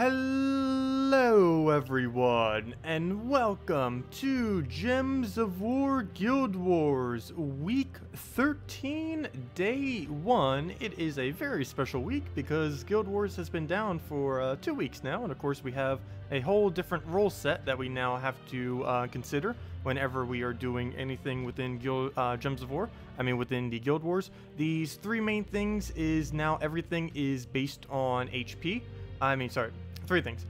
Hello everyone, and welcome to Gems of War Guild Wars, week 13, day 1. It is a very special week because Guild Wars has been down for 2 weeks now, and of course we have a whole different role set that we now have to consider whenever we are doing anything within Gems of War. Within the Guild Wars. These three main things is now everything is based on HP. Three things.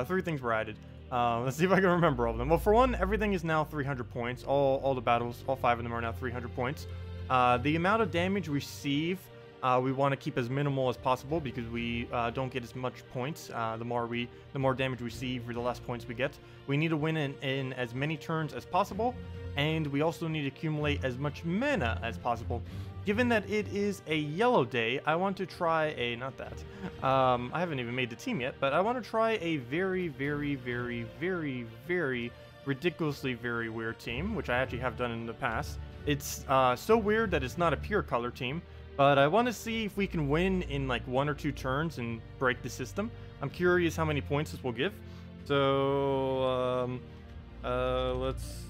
Three things were added. Let's see if I can remember all of them. Well, for one, everything is now 300 points. All the battles, all 5 of them are now 300 points. The amount of damage we receive, we want to keep as minimal as possible because we don't get as much points. The more damage we receive, the less points we get. We need to win in as many turns as possible, and we also need to accumulate as much mana as possible. Given that it is a yellow day, I want to try a, I haven't even made the team yet, but I want to try a very, very, very, very, very ridiculously very weird team, which I actually have done in the past. It's so weird that it's not a pure color team, but I want to see if we can win in like 1 or 2 turns and break the system. I'm curious how many points this will give. So, let's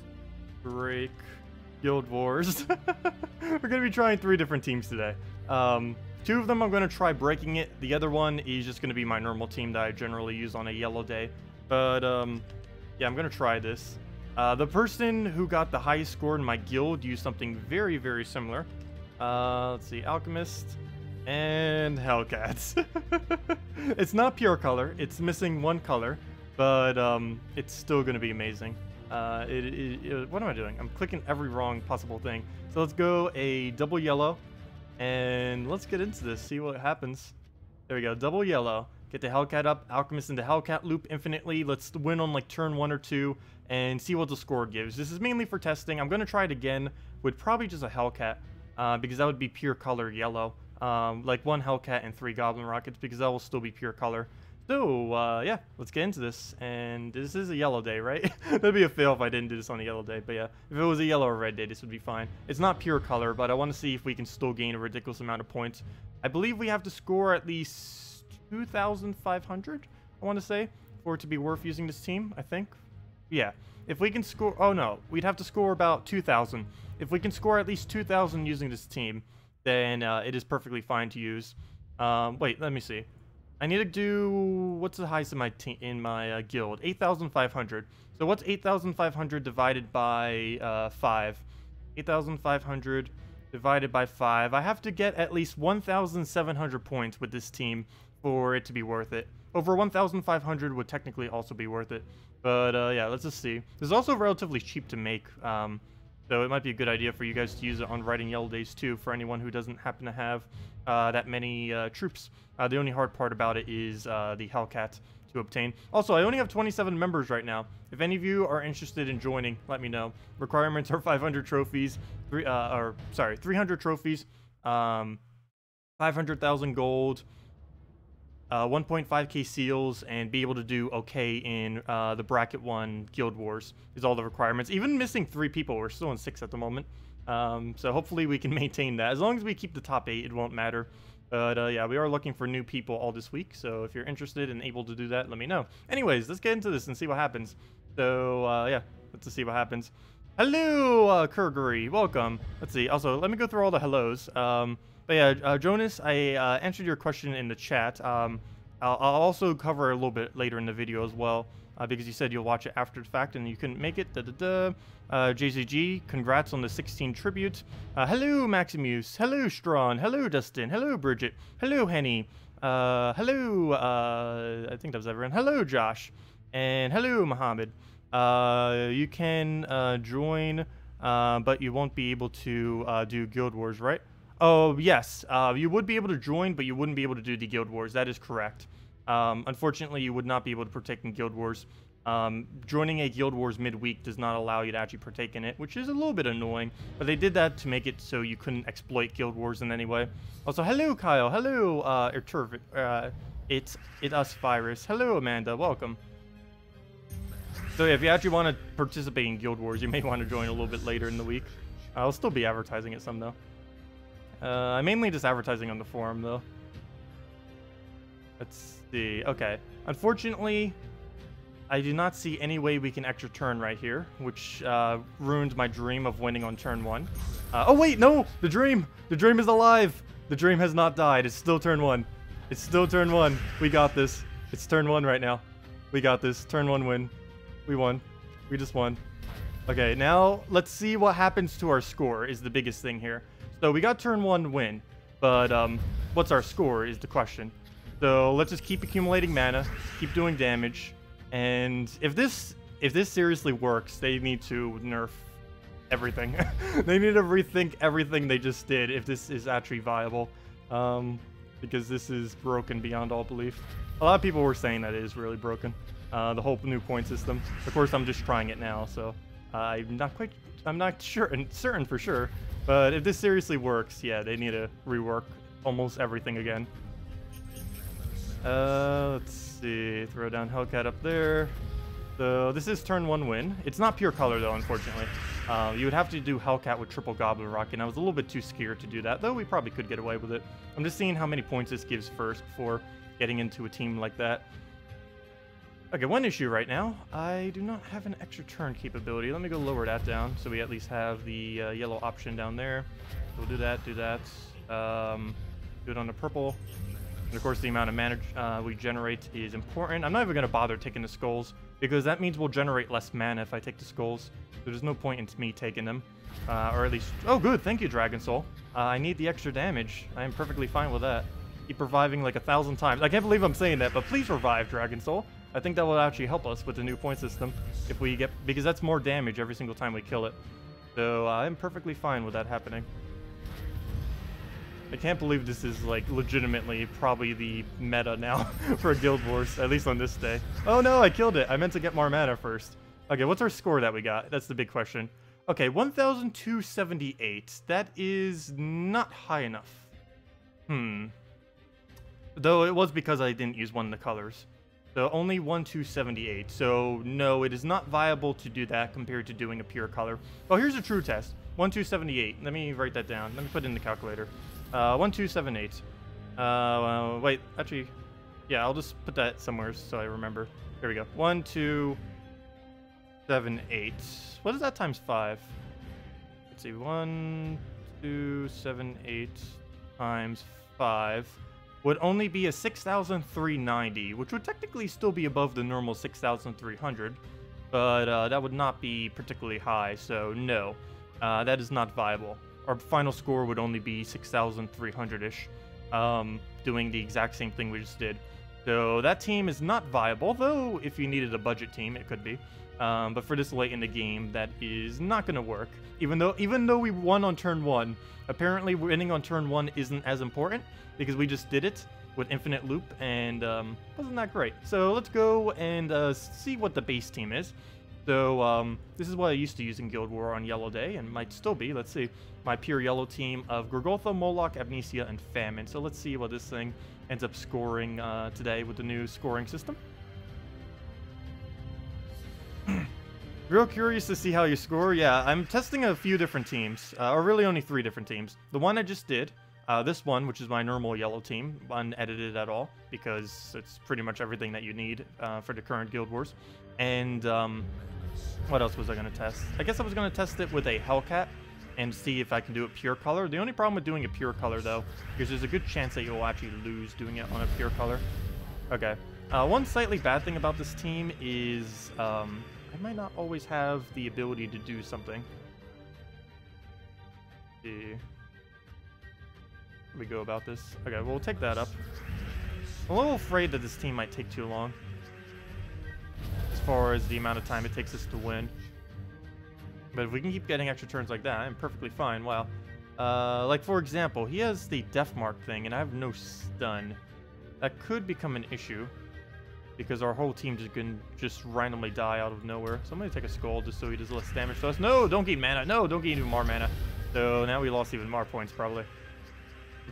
break Guild Wars. We're going to be trying 3 different teams today. 2 of them I'm going to try breaking it. The other one is just going to be my normal team that I generally use on a yellow day. But, yeah, I'm going to try this. The person who got the highest score in my guild used something very, very similar. Let's see, Alchemist and Hellcats. It's not pure color. It's missing 1 color, but it's still going to be amazing. What am I doing? I'm clicking every wrong possible thing. So let's go a double yellow, and let's get into this, see what happens. There we go, double yellow. Get the Hellcat up, Alchemist into Hellcat loop infinitely. Let's win on like turn 1 or 2 and see what the score gives. This is mainly for testing. I'm going to try it again with probably just a Hellcat, because that would be pure color yellow. Like 1 Hellcat and 3 Goblin Rockets, because that will still be pure color. So, yeah, let's get into this. And this is a yellow day, right? That'd be a fail if I didn't do this on a yellow day. But yeah, if it was a yellow or red day, this would be fine. It's not pure color, but I want to see if we can still gain a ridiculous amount of points. I believe we have to score at least 2,500, I want to say, for it to be worth using this team, I think. Yeah, if we can score... Oh, no, we'd have to score about 2,000. If we can score at least 2,000 using this team, then it is perfectly fine to use. Wait, let me see. I need to do, what's the highest in my guild? 8,500. So what's 8,500 divided by 5? 8,500 divided by 5. I have to get at least 1,700 points with this team for it to be worth it. Over 1,500 would technically also be worth it. But yeah, let's just see. This is also relatively cheap to make. So it might be a good idea for you guys to use it on Riding Yellow Days too, for anyone who doesn't happen to have that many troops. The only hard part about it is the Hellcat to obtain. Also, I only have 27 members right now. If any of you are interested in joining, let me know. Requirements are 500 trophies, 300 trophies, 500,000 gold, 1.5k seals, and be able to do okay in the bracket 1 Guild Wars is all the requirements. Even missing 3 people, we're still in 6 at the moment. So hopefully we can maintain that. As long as we keep the top 8, it won't matter. But yeah, we are looking for new people all this week. So if you're interested and able to do that, let me know. Anyways, let's get into this and see what happens. So yeah, let's just see what happens. Hello, Kurguri, welcome. Let's see. Also, let me go through all the hellos. But yeah, Jonas, I answered your question in the chat. I'll also cover a little bit later in the video as well, because you said you'll watch it after the fact and you couldn't make it. JZG, congrats on the 16 tribute. Hello, Maximuse. Hello, Strawn. Hello, Dustin. Hello, Bridget. Hello, Henny. Hello, I think that was everyone. Hello, Josh. And hello, Mohammed. You can join, but you won't be able to do Guild Wars, right? Oh, yes. You would be able to join, but you wouldn't be able to do the Guild Wars. That is correct. Unfortunately, you would not be able to partake in Guild Wars. Joining a Guild Wars midweek does not allow you to actually partake in it, which is a little bit annoying. But they did that to make it so you couldn't exploit Guild Wars in any way. Also, hello, Kyle. Hello, It's Us Virus. Hello, Amanda. Welcome. So yeah, if you actually want to participate in Guild Wars, you may want to join a little bit later in the week. I'll still be advertising it some, though. I'm mainly just advertising on the forum, though. Let's see. Okay. Unfortunately, I do not see any way we can extra turn right here, which ruined my dream of winning on turn 1. Oh, wait, no! The dream! The dream is alive! The dream has not died. It's still turn 1. It's still turn 1. We got this. It's turn 1 right now. We got this. Turn 1 win. We won. We just won. Okay, now let's see what happens to our score is the biggest thing here. So we got turn 1 win, but what's our score is the question. So let's just keep accumulating mana, keep doing damage, and if this seriously works, they need to nerf everything. They need to rethink everything they just did if this is actually viable, because this is broken beyond all belief. A lot of people were saying that it is really broken, the whole new point system. Of course, I'm just trying it now, so I'm not sure and certain for sure. But if this seriously works, yeah, they need to rework almost everything again. Let's see. Throw down Hellcat up there. So this is turn 1 win. It's not pure color though, unfortunately. You would have to do Hellcat with triple Goblin Rock, and I was a little bit too scared to do that, though we probably could get away with it. I'm just seeing how many points this gives first before getting into a team like that. Okay, one issue right now. I do not have an extra turn capability. Let me go lower that down so we at least have the yellow option down there. We'll do that, do that. Do it on the purple. And of course, the amount of mana we generate is important. I'm not even going to bother taking the skulls, because that means we'll generate less mana if I take the skulls. So there's no point in me taking them. Or at least... Oh, good. Thank you, Dragon Soul. I need the extra damage. I am perfectly fine with that. Keep reviving like 1,000 times. I can't believe I'm saying that, but please revive, Dragon Soul. I think that will actually help us with the new point system if we get... Because that's more damage every single time we kill it. So I'm perfectly fine with that happening. I can't believe this is, like, legitimately probably the meta now for Guild Wars, at least on this day. Oh no, I killed it. I meant to get more mana first. Okay, what's our score that we got? That's the big question. Okay, 1,278. That is not high enough. Though it was because I didn't use one of the colors. So only 1,278. So no, it is not viable to do that compared to doing a pure color. Oh, here's a true test. 1,278. Let me write that down. Let me put it in the calculator. 1,278. Wait, actually, yeah, I'll just put that somewhere so I remember. Here we go. 1,278. What is that times 5? Let's see. 1,278 times 5 would only be a 6,390, which would technically still be above the normal 6,300, but that would not be particularly high. So no, that is not viable. Our final score would only be 6,300-ish, doing the exact same thing we just did. So that team is not viable, though if you needed a budget team, it could be. But for this late in the game, that is not going to work. Even though we won on turn 1, apparently winning on turn 1 isn't as important, because we just did it with infinite loop, and wasn't that great. So let's go and see what the base team is. So this is what I used to use in Guild War on Yellow Day, and might still be. Let's see. My pure yellow team of Gorgotha, Moloch, Amnesia, and Famine. So let's see what this thing ends up scoring today with the new scoring system. Real curious to see how you score. Yeah, I'm testing a few different teams, or really only 3 different teams. The one I just did, this one, which is my normal yellow team, unedited at all, because it's pretty much everything that you need for the current Guild Wars. And what else was I going to test? I guess I was going to test it with a Hellcat and see if I can do it pure color. The only problem with doing a pure color, though, is there's a good chance that you'll actually lose doing it on a pure color. Okay. One slightly bad thing about this team is I might not always have the ability to do something. Let's see. How do we go about this? Okay, we'll take that up. I'm a little afraid that this team might take too long, as far as the amount of time it takes us to win. But if we can keep getting extra turns like that, I'm perfectly fine. Wow. Like, for example, he has the Death Mark thing, and I have no stun. That could become an issue, because our whole team can just randomly die out of nowhere. So I'm going to take a skull just so he does less damage to us. No, don't gain mana. No, don't gain even more mana. So now we lost even more points, probably.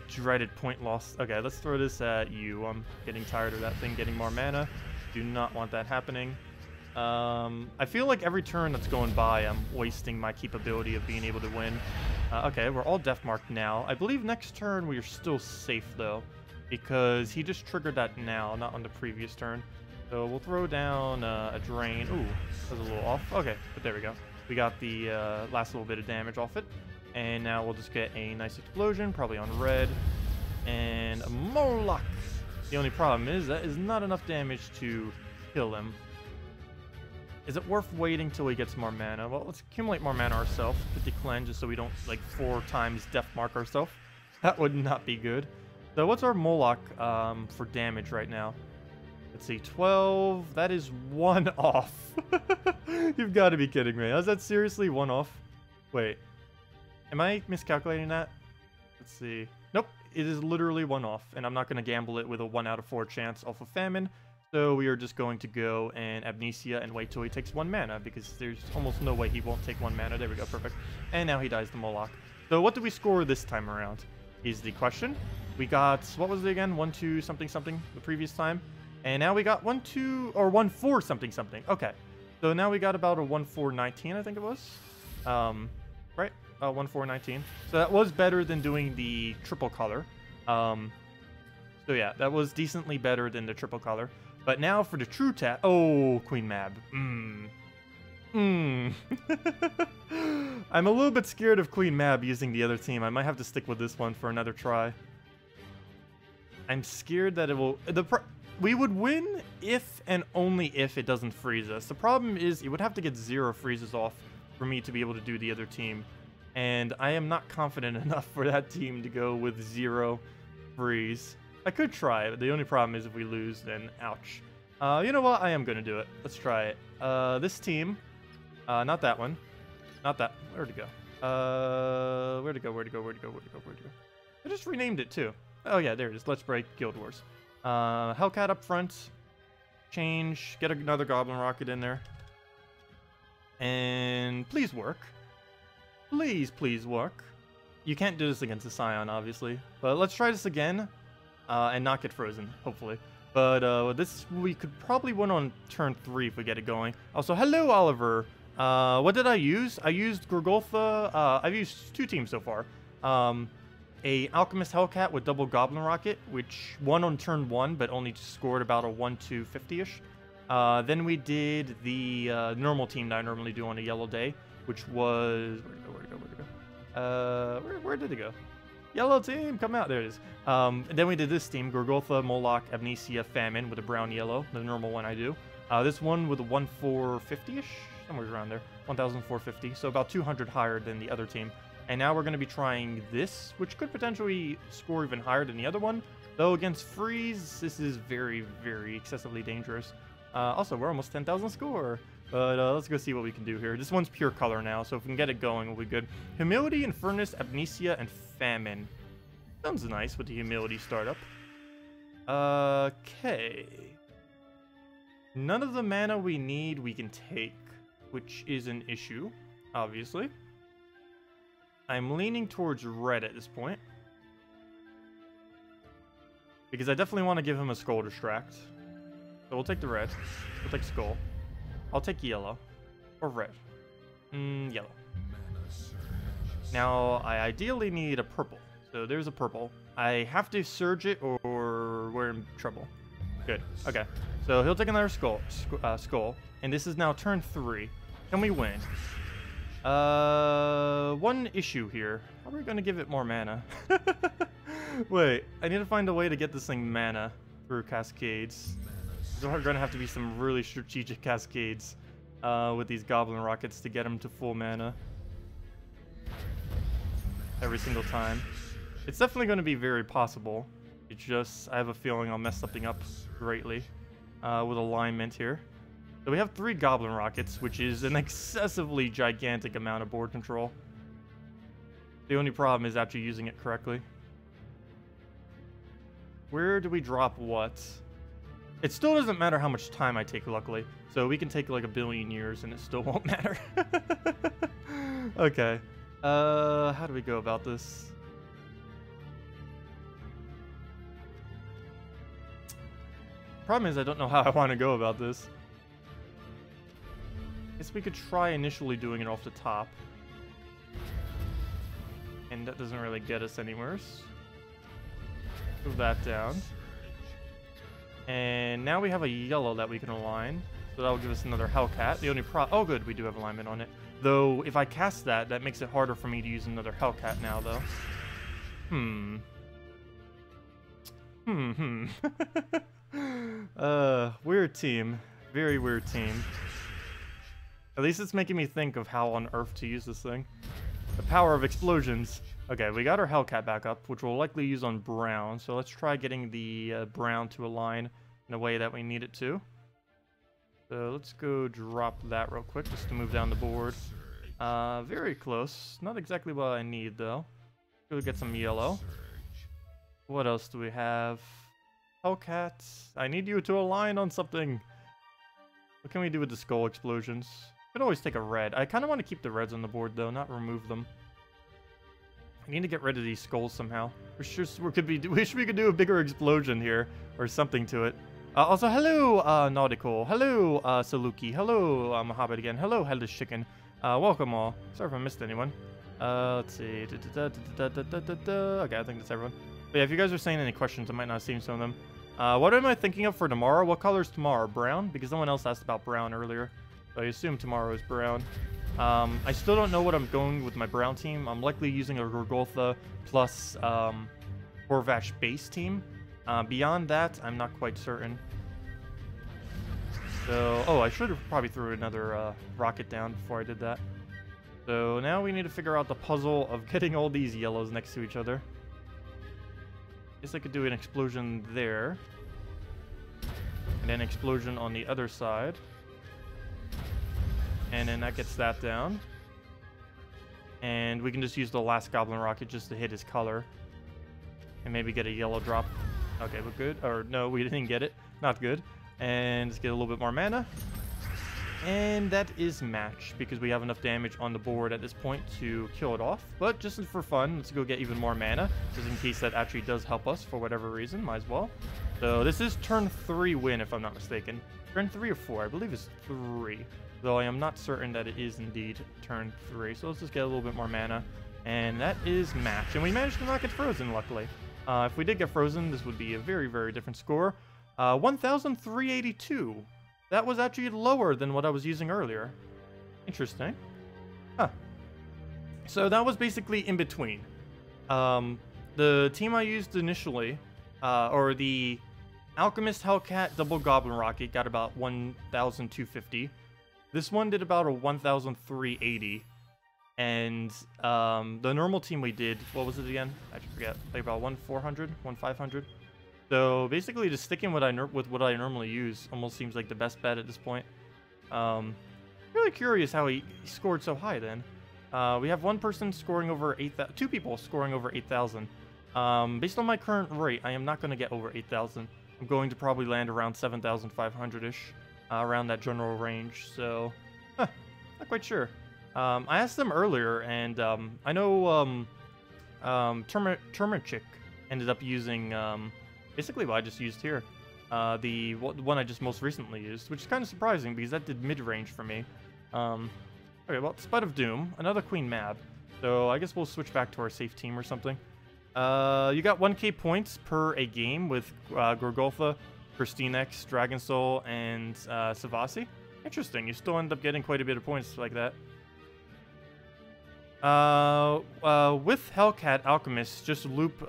Dreaded point loss. Okay, let's throw this at you. I'm getting tired of that thing getting more mana. Do not want that happening. I feel like every turn that's going by, I'm wasting my capability of being able to win. Okay, we're all death marked now. I believe next turn we are still safe, though, because he just triggered that now, not on the previous turn. So we'll throw down a drain. Ooh, that was a little off. Okay, but there we go. We got the last little bit of damage off it. And now we'll just get a nice explosion, probably on red. And a Moloch. The only problem is that is not enough damage to kill him. Is it worth waiting till he gets more mana? Well, let's accumulate more mana ourselves. Get the cleanse just so we don't, like, 4 times death mark ourselves. That would not be good. So what's our Moloch for damage right now? Let's see, 12. That is 1 off. You've got to be kidding me. Is that seriously 1 off? Wait. Am I miscalculating that? Let's see. Nope. It is literally 1 off. And I'm not going to gamble it with a 1 out of 4 chance off of Famine. So we are just going to go and Amnesia and wait till he takes 1 mana, because there's almost no way he won't take 1 mana. There we go, perfect. And now he dies to Moloch. So what did we score this time around is the question. We got, what was it again? 1-2 something something the previous time. And now we got 1-2 or 1-4 something something. Okay. So now we got about a 1-4-19, I think it was. Right? 1-4-19. So that was better than doing the triple color. So yeah, that was decently better than the triple color. But now for the true tap. Oh, Queen Mab. I'm a little bit scared of Queen Mab using the other team. I might have to stick with this one for another try. I'm scared that it will... we would win if and only if it doesn't freeze us. The problem is it would have to get 0 freezes off for me to be able to do the other team. And I am not confident enough for that team to go with 0 freeze. I could try, but the only problem is if we lose, then ouch. You know what? I am going to do it. Let's try it. This team. Not that one. Not that. Where'd it go? Where'd it go? Where'd it go? Where'd it go? Where'd it go? Where'd it go? I just renamed it, too. Oh, yeah, there it is. Let's break Guild Wars. Hellcat up front. Change. Get another Goblin Rocket in there. And please work. Please, please work. You can't do this against the Scion, obviously. But let's try this again. And not get frozen, hopefully. But this we could probably win on turn 3 if we get it going. Also, hello, Oliver. What did I use? I used Gorgolfa. I've used 2 teams so far. A Alchemist Hellcat with double Goblin Rocket, which won on turn 1, but only scored about a 1-50-ish. Then we did the normal team that I normally do on a yellow day, which was... Where'd it go? Where did it go? Yellow team, come out. There it is. And then we did this team, Gorgolfa, Moloch, Amnesia, Famine with a brown yellow, the normal one I do. This one with a 1,450-ish, somewhere around there, 1,450, so about 200 higher than the other team. And now we're going to be trying this, which could potentially score even higher than the other one. Though against Freeze, this is very, very excessively dangerous. Also, we're almost 10,000 score. But let's go see what we can do here. This one's pure color now, so if we can get it going, we'll be good. Humility, Infernus, Amnesia, and Famine. Sounds nice with the Humility startup. Okay. None of the mana we need we can take, which is an issue, obviously. I'm leaning towards red at this point. Because I definitely want to give him a Skull Distract. So we'll take the red. We'll take Skull. I'll take yellow. Or red. Yellow. Now, I ideally need a purple. So there's a purple. I have to surge it or we're in trouble. Good. Okay. So he'll take another skull. And this is now turn 3. Can we win? One issue here. How are we going to give it more mana? Wait. I need to find a way to get this thing mana through cascades. There are going to have to be some really strategic cascades with these Goblin Rockets to get them to full mana. Every single time. It's definitely going to be very possible. It's just, I have a feeling I'll mess something up greatly with alignment here. So we have 3 Goblin Rockets, which is an excessively gigantic amount of board control. The only problem is actually using it correctly. Where do we drop what? It still doesn't matter how much time I take, luckily. So we can take like 1 billion years and it still won't matter. Okay. How do we go about this? Problem is I don't know how I want to go about this. Guess we could try initially doing it off the top. And that doesn't really get us anywhere. Move that down. And now we have a yellow that we can align. So that will give us another Hellcat. The only oh good, we do have alignment on it. Though, if I cast that, that makes it harder for me to use another Hellcat now, though. Weird team. Very weird team. At least it's making me think of how on earth to use this thing. The power of explosions. Okay, we got our Hellcat back up, which we'll likely use on brown. So let's try getting the brown to align in a way that we need it to. So let's go drop that real quick just to move down the board. Very close. Not exactly what I need, though. Go get some yellow. What else do we have? Hellcats. I need you to align on something. What can we do with the skull explosions? Could always take a red. I kind of want to keep the reds on the board, though, not remove them. I need to get rid of these skulls somehow. Wish we could do a bigger explosion here, or something to it. Also, hello, Nautical. Hello, Saluki. Hello, Mohammed again. Hello, Hellish Chicken. Welcome all. Sorry if I missed anyone. Let's see. Okay, I think that's everyone. But yeah, if you guys are saying any questions, I might not have seen some of them. What am I thinking of for tomorrow? What color is tomorrow? Brown? Because someone else asked about brown earlier. So I assume tomorrow is brown. I still don't know what I'm going with my brown team. I'm likely using a Gorgoltha plus Horvash base team. Beyond that, I'm not quite certain. So, oh, I should have probably threw another rocket down before I did that. So now we need to figure out the puzzle of getting all these yellows next to each other. Guess I could do an explosion there. And then explosion on the other side. And then that gets that down. And we can just use the last goblin rocket just to hit his color. And maybe get a yellow drop. Okay, we're good. Or no, we didn't get it. Not good. And let's get a little bit more mana. And that is match, because we have enough damage on the board at this point to kill it off. But just for fun, let's go get even more mana, just in case that actually does help us for whatever reason. Might as well. So this is turn 3 win, if I'm not mistaken. Turn 3 or 4, I believe it's 3. Though I am not certain that it is indeed turn 3. So let's just get a little bit more mana. And that is match. And we managed to not get frozen, luckily. If we did get frozen, this would be a very, very different score. 1,382. That was actually lower than what I was using earlier. Interesting. Huh. So that was basically in between. The team I used initially, or the Alchemist Hellcat Double Goblin Rocket, got about 1,250. This one did about a 1,380. And the normal team we did, what was it again? I forget. Like about 1,400, 1,500. So basically, just sticking with what I normally use almost seems like the best bet at this point. Really curious how he scored so high. Then we have one person scoring over 8,000, 2 people scoring over 8,000. Based on my current rate, I am not going to get over 8,000. I'm going to probably land around 7,500-ish, around that general range. So, not quite sure. I asked them earlier, and I know Termichik ended up using basically what I just used here. The one I just most recently used, which is kind of surprising because that did mid-range for me. Okay, well, Spud of Doom, another Queen Mab. So I guess we'll switch back to our safe team or something. You got 1k points per a game with Gorgoltha, Christinex, Dragon Soul, and Savasi. Interesting, you still end up getting quite a bit of points like that. With Hellcat Alchemist, just loop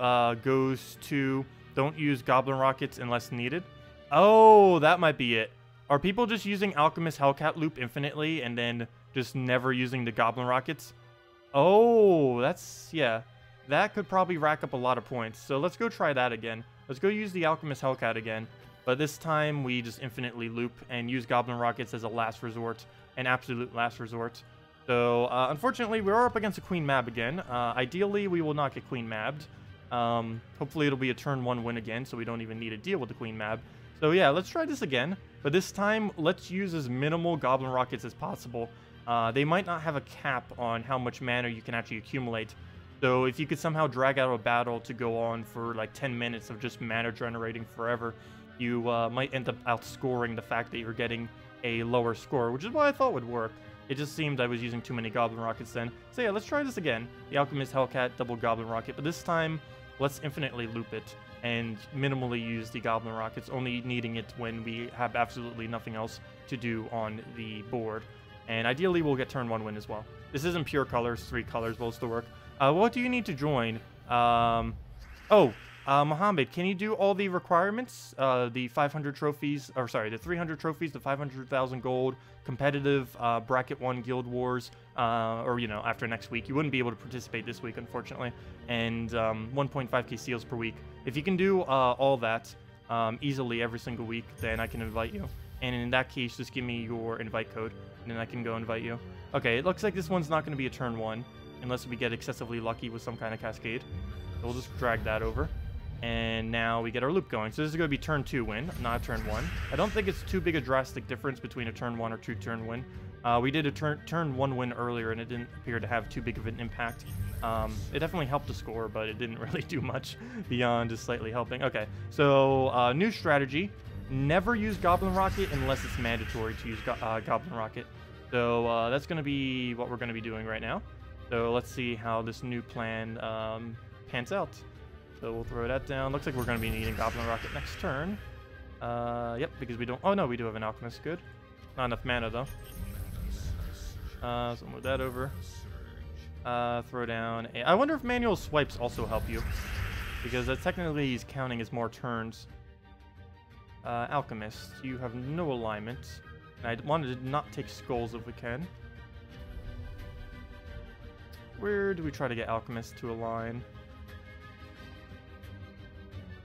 goes to don't use Goblin Rockets unless needed. Oh, that might be it. Are people just using Alchemist Hellcat loop infinitely and then just never using the Goblin Rockets? Oh, that's, yeah. That could probably rack up a lot of points. So let's go try that again. Let's go use the Alchemist Hellcat again. But this time we just infinitely loop and use Goblin Rockets as a last resort. An absolute last resort. So, unfortunately, we are up against a Queen Mab again. Ideally, we will not get Queen Mabbed. Hopefully, it'll be a turn 1 win again, so we don't even need to deal with the Queen Mab. So, yeah, let's try this again. But this time, let's use as minimal Goblin Rockets as possible. They might not have a cap on how much mana you can actually accumulate. So, if you could somehow drag out a battle to go on for, like, 10 minutes of just mana generating forever, you might end up outscoring the fact that you're getting a lower score, which is what I thought would work. It just seemed I was using too many Goblin Rockets then. So yeah, let's try this again. The Alchemist Hellcat Double Goblin Rocket, but this time, let's infinitely loop it. and minimally use the goblin rockets, only needing it when we have absolutely nothing else to do on the board. And ideally, we'll get turn 1 win as well. This isn't pure colors, 3 colors will still work. What do you need to join? Mohammed, can you do all the requirements? The 500 trophies, or sorry, the 300 trophies, the 500,000 gold, competitive bracket 1 guild wars, or, you know, after next week. You wouldn't be able to participate this week, unfortunately. And 1.5k seals per week. If you can do all that easily every single week, then I can invite you. And in that case, just give me your invite code, and then I can go invite you. Okay, it looks like this one's not going to be a turn 1, unless we get excessively lucky with some kind of cascade. So we'll just drag that over. And now we get our loop going. So this is going to be turn 2 win, not a turn 1. I don't think it's too big a drastic difference between a turn 1 or 2 turn win. We did a turn 1 win earlier, and it didn't appear to have too big of an impact. It definitely helped the score, but it didn't really do much beyond just slightly helping. Okay, so new strategy. Never use Goblin Rocket unless it's mandatory to use Goblin Rocket. So that's going to be what we're going to be doing right now. So let's see how this new plan pans out. So we'll throw that down. Looks like we're going to be needing Goblin Rocket next turn. Yep, because we don't... Oh, no, we do have an Alchemist. Good. Not enough mana, though. So move that over. Throw down... I wonder if manual swipes also help you. Because technically he's counting as more turns. Alchemist, you have no alignment. And I wanted to not take skulls if we can. Where do we try to get Alchemist to align?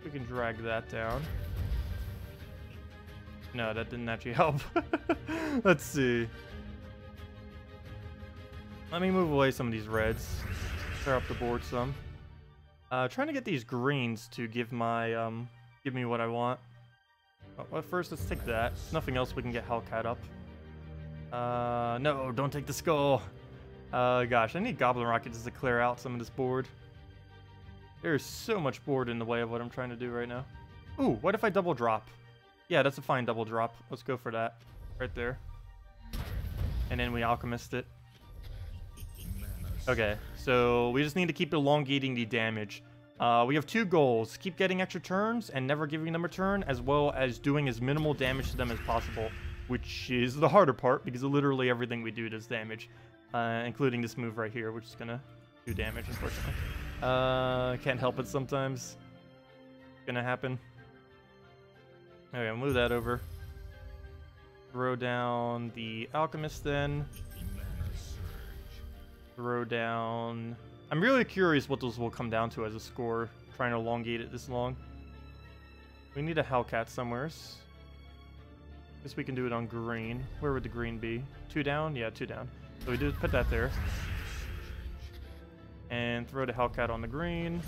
We can drag that down. No, that didn't actually help. Let's see. Let me move away some of these reds. Clear up the board some. Trying to get these greens to give my give me what I want. Well, first, let's take that. Nothing else we can get Hellcat up. No, don't take the skull. Gosh, I need Goblin Rockets to clear out some of this board. There's so much board in the way of what I'm trying to do right now. Ooh, what if I double drop? Yeah, that's a fine double drop. Let's go for that. Right there. And then we Alchemist it. Okay, so we just need to keep elongating the damage. We have 2 goals. Keep getting extra turns and never giving them a turn, as well as doing as minimal damage to them as possible, which is the harder part, because literally everything we do does damage, including this move right here, which is going to do damage, unfortunately. Can't help it sometimes. Gonna happen. Okay, I'll move that over. Throw down the Alchemist then. Throw down... I'm really curious what those will come down to as a score, trying to elongate it this long. We need a Hellcat somewhere. Guess we can do it on green. Where would the green be? 2 down? Yeah, 2 down. So we do put that there. And throw the Hellcat on the green.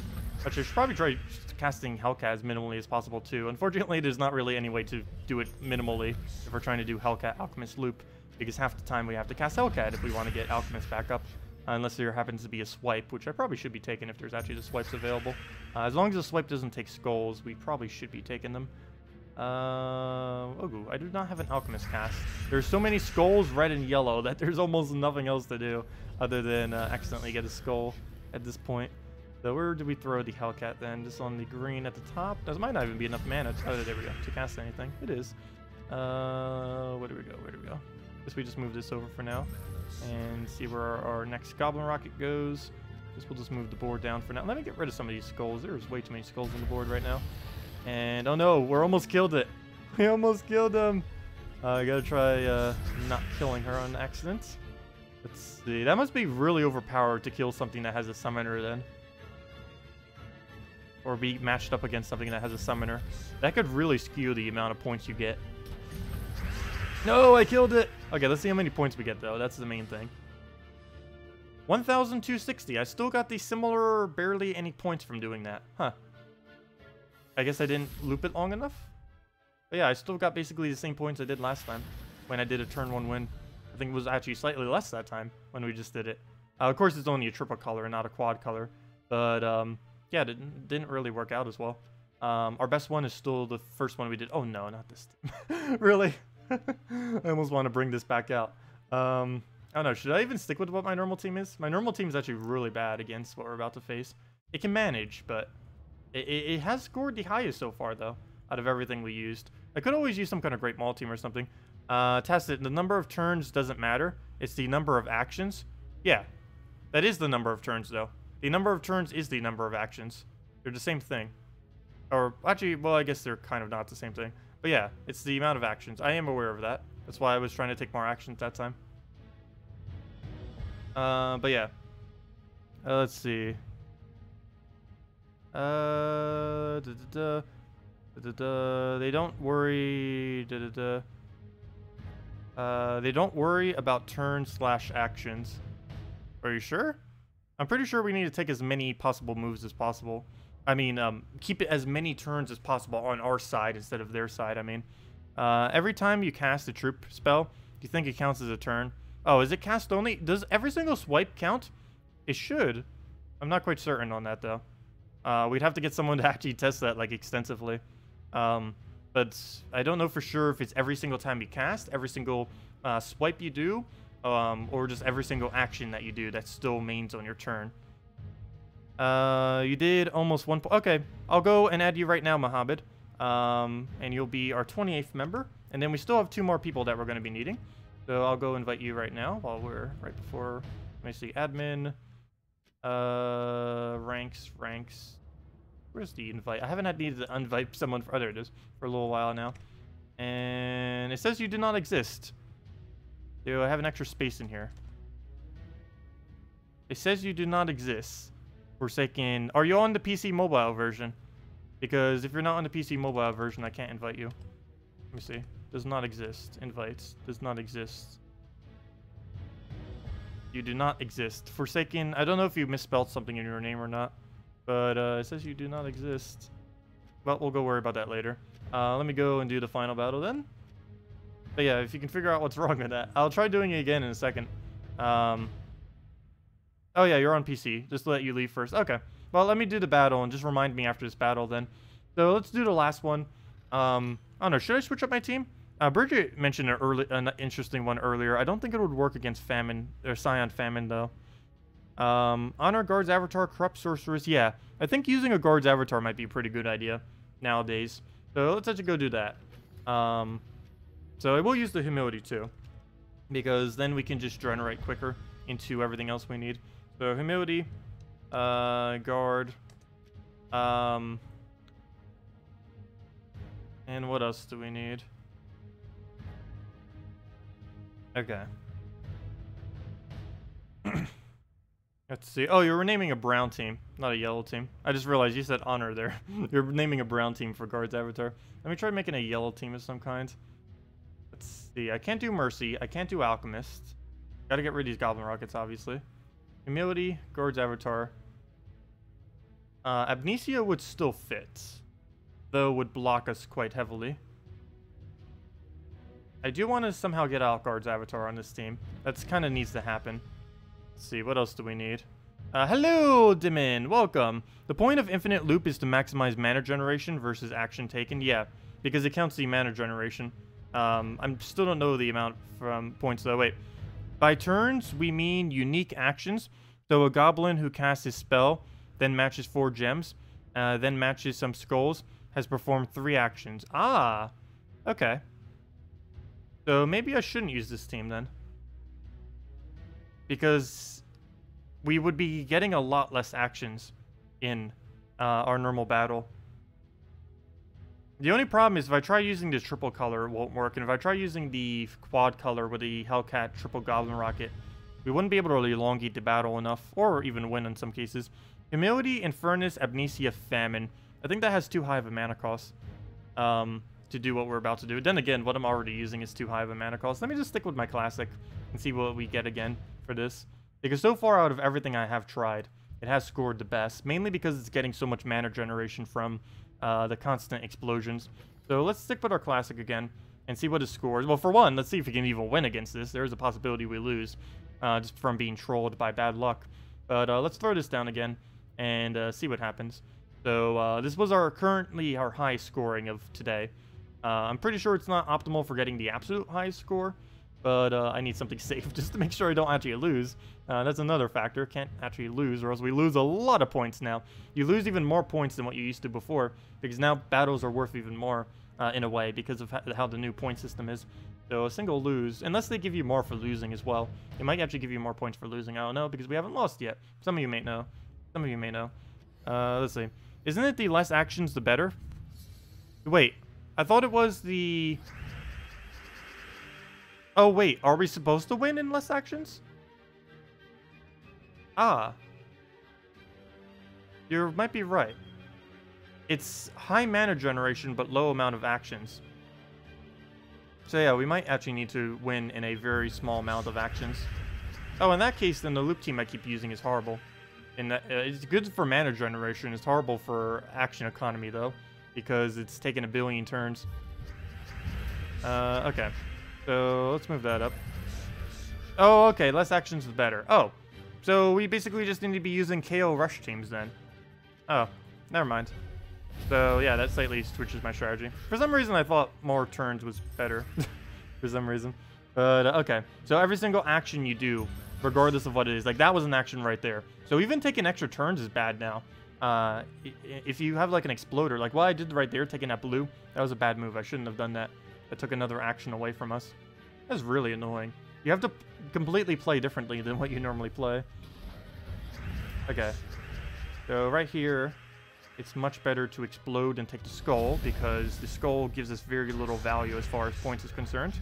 Actually, I should probably try casting Hellcat as minimally as possible too. Unfortunately, there's not really any way to do it minimally if we're trying to do Hellcat Alchemist loop, because half the time we have to cast Hellcat if we want to get Alchemist back up. Unless there happens to be a swipe, which I probably should be taking if there's actually the swipes available. As long as the swipe doesn't take skulls, we probably should be taking them. Oh, I do not have an Alchemist cast. There's so many skulls, red and yellow, that there's almost nothing else to do other than accidentally get a skull at this point. So where do we throw the Hellcat then? Just on the green at the top? There might not even be enough mana. Oh, there we go. To cast anything. It is. Where do we go? Where do we go? Guess we just move this over for now. And see where our next Goblin Rocket goes. Guess we'll just move the board down for now. Let me get rid of some of these skulls. There's way too many skulls on the board right now. And oh no, we're almost killed it. We almost killed him. I gotta try not killing her on accident. Let's see. That must be really overpowered to kill something that has a summoner then. Or be matched up against something that has a summoner. That could really skew the amount of points you get. No, I killed it! Okay, let's see how many points we get though. That's the main thing. 1,260. I still got the similar, barely any points from doing that. Huh. I guess I didn't loop it long enough? But yeah, I still got basically the same points I did last time when I did a turn 1 win. I think it was actually slightly less that time when we just did it. Of course, it's only a triple color and not a quad color. But, yeah, it didn't really work out as well. Our best one is still the first one we did. Oh, no, not this team. Really? I almost want to bring this back out. I don't know. Should I even stick with what my normal team is? My normal team is actually really bad against what we're about to face. It can manage, but It has scored the highest so far, though, out of everything we used. I could always use some kind of Great Mall team or something. Tacet, the number of turns doesn't matter. It's the number of actions. Yeah, that is the number of turns, though. The number of turns is the number of actions. They're the same thing. Or, actually, well, I guess they're kind of not the same thing. But yeah, it's the amount of actions. I am aware of that. That's why I was trying to take more actions that time. But yeah. Let's see. They don't worry. They don't worry about turn/actions. Are you sure? I'm pretty sure we need to take as many possible moves as possible. I mean, keep it as many turns as possible on our side instead of their side. I mean, every time you cast a troop spell, do you think it counts as a turn? Oh, is it cast only? Does every single swipe count? It should. I'm not quite certain on that, though. We'd have to get someone to actually test that, like, extensively. But I don't know for sure if it's every single time you cast, every single swipe you do, or just every single action that you do that still mains on your turn. You did almost 1 point. Okay, I'll go and add you right now, Mohammed. And you'll be our 28th member. And then we still have 2 more people that we're going to be needing. So I'll go invite you right now while we're right before. Let me see, admin, ranks. Where's the invite? I haven't had needed to invite someone for, oh, there it is, for a little while now. And it says you do not exist. Do I have an extra space in here? It says you do not exist. Forsaken. Are you on the PC mobile version? Because if you're not on the PC mobile version, I can't invite you. Let me see. Does not exist. Invites. Does not exist. You do not exist. Forsaken. I don't know if you misspelled something in your name or not. But it says you do not exist. But we'll go worry about that later. Let me go and do the final battle then. But yeah, if you can figure out what's wrong with that. I'll try doing it again in a second. Oh yeah, you're on PC. Just to let you leave first. Okay. Well, let me do the battle and just remind me after this battle then. So let's do the last one. I don't know. Should I switch up my team? Bridget mentioned an interesting one earlier. I don't think it would work against Famine or Scion Famine though. Honor Guard's Avatar, Corrupt Sorceress. Yeah, I think using a Guard's Avatar might be a pretty good idea nowadays. So let's actually go do that. So I will use the Humility too, because then we can just generate quicker into everything else we need. So Humility, Guard, and what else do we need? Okay. Let's see. Oh, you're renaming a brown team, not a yellow team. I just realized you said honor there. You're naming a brown team for Guard's Avatar. Let me try making a yellow team of some kind. Let's see. I can't do Mercy. I can't do Alchemist. Gotta get rid of these Goblin Rockets, obviously. Humility, Guard's Avatar. Amnesia would still fit, though would block us quite heavily. I do want to somehow get out Guard's Avatar on this team. That's kind of needs to happen. Let's see, what else do we need? Hello, Dimin. Welcome. The point of Infinite Loop is to maximize mana generation versus action taken. Yeah, because it counts the mana generation. I still don't know the amount from points, though. Wait. By turns, we mean unique actions. So a goblin who casts his spell, then matches 4 gems, then matches some skulls, has performed 3 actions. Ah, okay. So maybe I shouldn't use this team then. Because we would be getting a lot less actions in our normal battle. The only problem is if I try using the triple color, it won't work. And if I try using the quad color with the Hellcat triple Goblin Rocket, we wouldn't be able to really elongate the battle enough, or even win in some cases. Humility, Infernus, Amnesia, Famine. I think that has too high of a mana cost to do what we're about to do. Then again, what I'm already using is too high of a mana cost. Let me just stick with my classic and see what we get again for this. Because so far out of everything I have tried, it has scored the best. Mainly because it's getting so much mana generation from the constant explosions. So let's stick with our classic again and see what it scores. Well, for one, let's see if we can even win against this. There is a possibility we lose just from being trolled by bad luck. But let's throw this down again and see what happens. So this was currently our high scoring of today. I'm pretty sure it's not optimal for getting the absolute highest score. But I need something safe just to make sure I don't actually lose. That's another factor. Can't actually lose, or else we lose a lot of points now. You lose even more points than what you used to before, because now battles are worth even more in a way because of how the new point system is. So a single lose, unless they give you more for losing as well. They might actually give you more points for losing. I don't know, because we haven't lost yet. Some of you may know. Some of you may know. Let's see. Isn't it the less actions, the better? Wait. I thought it was the... Oh, wait. Are we supposed to win in less actions? Ah. You might be right. It's high mana generation, but low amount of actions. So yeah, we might actually need to win in a very small amount of actions. Oh, in that case, then the loop team I keep using is horrible. And it's good for mana generation. It's horrible for action economy, though, because it's taken 1 billion turns. Okay. So let's move that up. Oh, okay. Less actions is better. Oh, so we basically just need to be using KO rush teams then. Oh, never mind. So yeah, that slightly switches my strategy. For some reason, I thought more turns was better. For some reason. But okay. So every single action you do, regardless of what it is, like that was an action right there. So even taking extra turns is bad now. If you have like an exploder, like what I did right there, taking that blue, that was a bad move. I shouldn't have done that. That took another action away from us. That's really annoying. You have to completely play differently than what you normally play. Okay. So right here, it's much better to explode and take the skull, because the skull gives us very little value as far as points is concerned,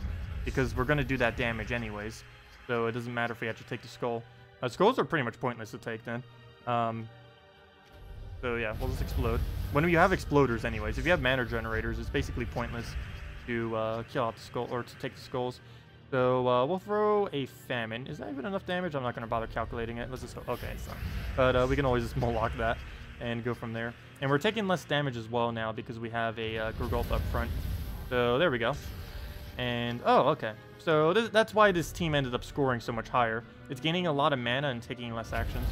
because we're going to do that damage anyways. So it doesn't matter if we have to take the skull. Skulls are pretty much pointless to take then. So yeah, we'll just explode. When you have exploders anyways, if you have mana generators, it's basically pointless to kill out the skull, or to take the skulls. So we'll throw a famine. Is that even enough damage? I'm not going to bother calculating it. Let's just okay, it's not. But we can always just moloch that and go from there. And we're taking less damage as well now because we have a Gurgulf up front. So there we go. And oh, okay. So that's why this team ended up scoring so much higher. It's gaining a lot of mana and taking less actions.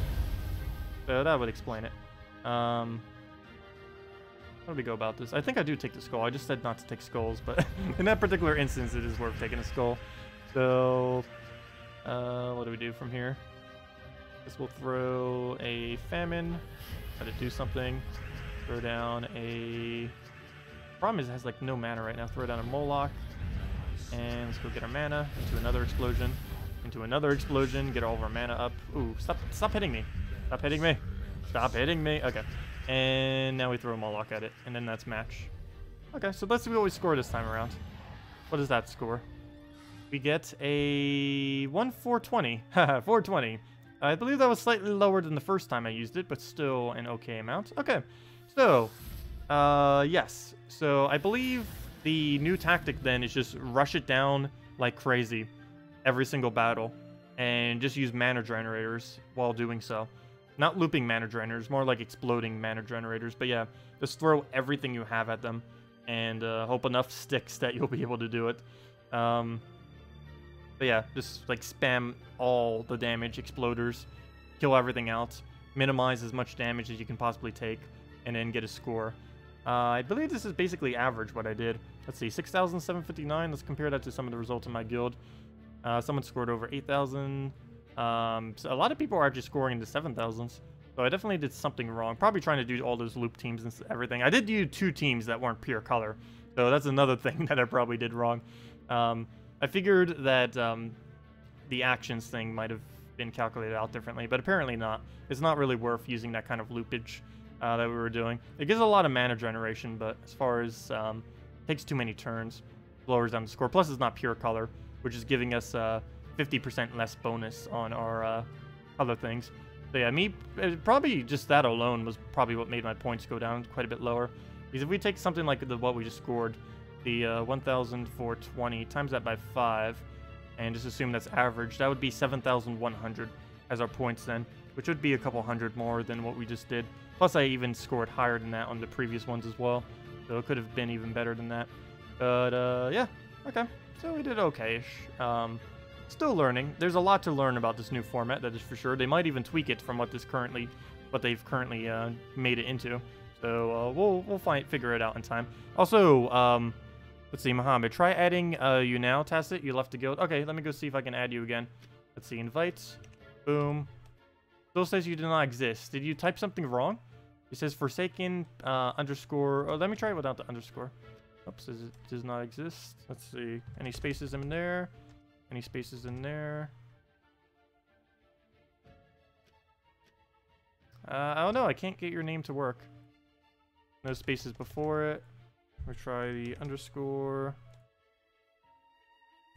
So that would explain it. How do we go about this? I think I do take the skull. I just said not to take skulls, but in that particular instance, it is worth taking a skull. So, what do we do from here? Guess we'll throw a famine. Try to do something. Throw down a... Problem is it has like no mana right now. Throw down a Moloch. And let's go get our mana into another explosion. Into another explosion. Get all of our mana up. Ooh, stop hitting me. Stop hitting me. Stop hitting me. Okay. And now we throw a Moloch at it, and then that's match. Okay, so let's see what we score this time around. What does that score? We get a 420. Haha, 420. I believe that was slightly lower than the first time I used it, but still an okay amount. Okay, so, yes. So I believe the new tactic then is just rush it down like crazy every single battle, and just use mana generators while doing so. Not looping mana generators, more like exploding mana generators. But yeah, just throw everything you have at them and hope enough sticks that you'll be able to do it. But yeah, just like spam all the damage, exploders, kill everything out, minimize as much damage as you can possibly take, and then get a score. I believe this is basically average what I did. Let's see, 6,759. Let's compare that to some of the results in my guild. Someone scored over 8,000. So a lot of people are actually scoring in the 7,000s. So I definitely did something wrong. Probably trying to do all those loop teams and everything. I did do 2 teams that weren't pure color. So that's another thing that I probably did wrong. I figured that the actions thing might have been calculated out differently, but apparently not. It's not really worth using that kind of loopage that we were doing. It gives a lot of mana generation, but as far as takes too many turns, lowers down the score. Plus it's not pure color, which is giving us 50% less bonus on our other things. So yeah, probably just that alone was probably what made my points go down quite a bit lower. Because if we take something like what we just scored, the 1,420, times that by 5, and just assume that's average, that would be 7,100 as our points then, which would be a couple hundred more than what we just did. Plus I even scored higher than that on the previous ones as well, so it could have been even better than that. But yeah, okay, so we did okay-ish. Still learning. There's a lot to learn about this new format, that is for sure. They might even tweak it from what they've currently made it into. So we'll figure it out in time. Also, Let's see, Mohammed. Try adding you now, Tacet. You left the guild. Okay, let me go see if I can add you again. Let's see, invite. Boom. Still says you do not exist. Did you type something wrong? It says Forsaken underscore. Oh, let me try it without the underscore. Oops, it does not exist. Let's see. Any spaces in there? Any spaces in there? I don't know. I can't get your name to work. No spaces before it. We'll try the underscore.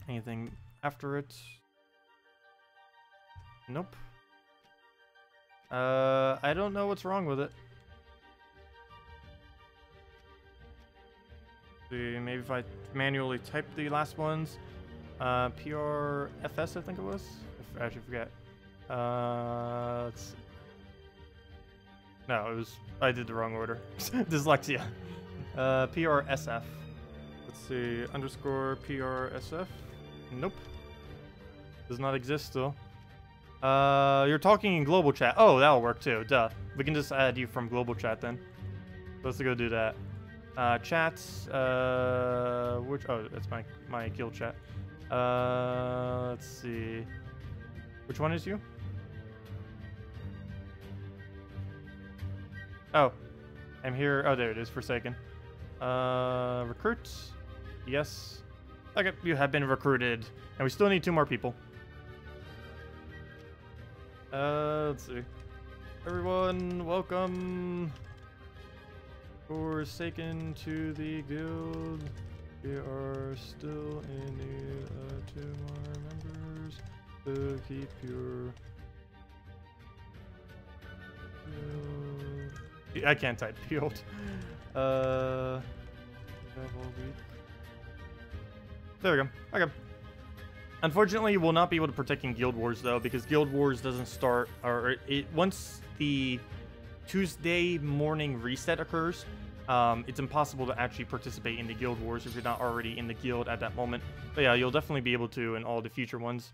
Anything after it? Nope. I don't know what's wrong with it. See, maybe if I manually type the last ones. PRFS, I think it was. I actually forget. Let's see. No, it was. I did the wrong order. Dyslexia. PRSF. Let's see. Underscore PRSF. Nope. Does not exist still. You're talking in global chat. Oh, that'll work too. Duh. We can just add you from global chat then. Let's go do that. Chats. Which? Oh, that's my guild chat. Let's see. Which one is you? Oh, I'm here. Oh, there it is. Forsaken. Recruits. Yes. Okay, you have been recruited, and we still need 2 more people. Let's see. Everyone, welcome. Forsaken to the guild. We are still in need of 2 more members to keep your guild. I can't type field. There we go. Okay. Unfortunately, we'll not be able to partake in Guild Wars though, because Guild Wars doesn't start, or once the Tuesday morning reset occurs, it's impossible to actually participate in the Guild Wars if you're not already in the guild at that moment. But yeah, you'll definitely be able to in all the future ones.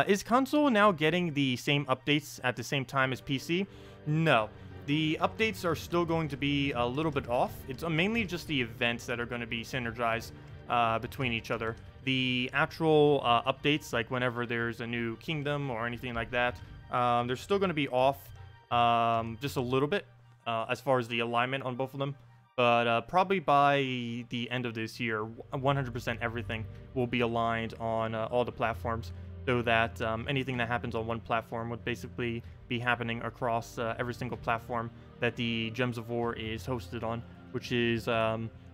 Is console now getting the same updates at the same time as PC? No. The updates are still going to be a little bit off. It's mainly just the events that are going to be synergized between each other. The actual updates, like whenever there's a new kingdom or anything like that, they're still going to be off just a little bit as far as the alignment on both of them. But probably by the end of this year, 100% everything will be aligned on all the platforms, so that anything that happens on one platform would basically be happening across every single platform that the Gems of War is hosted on, which is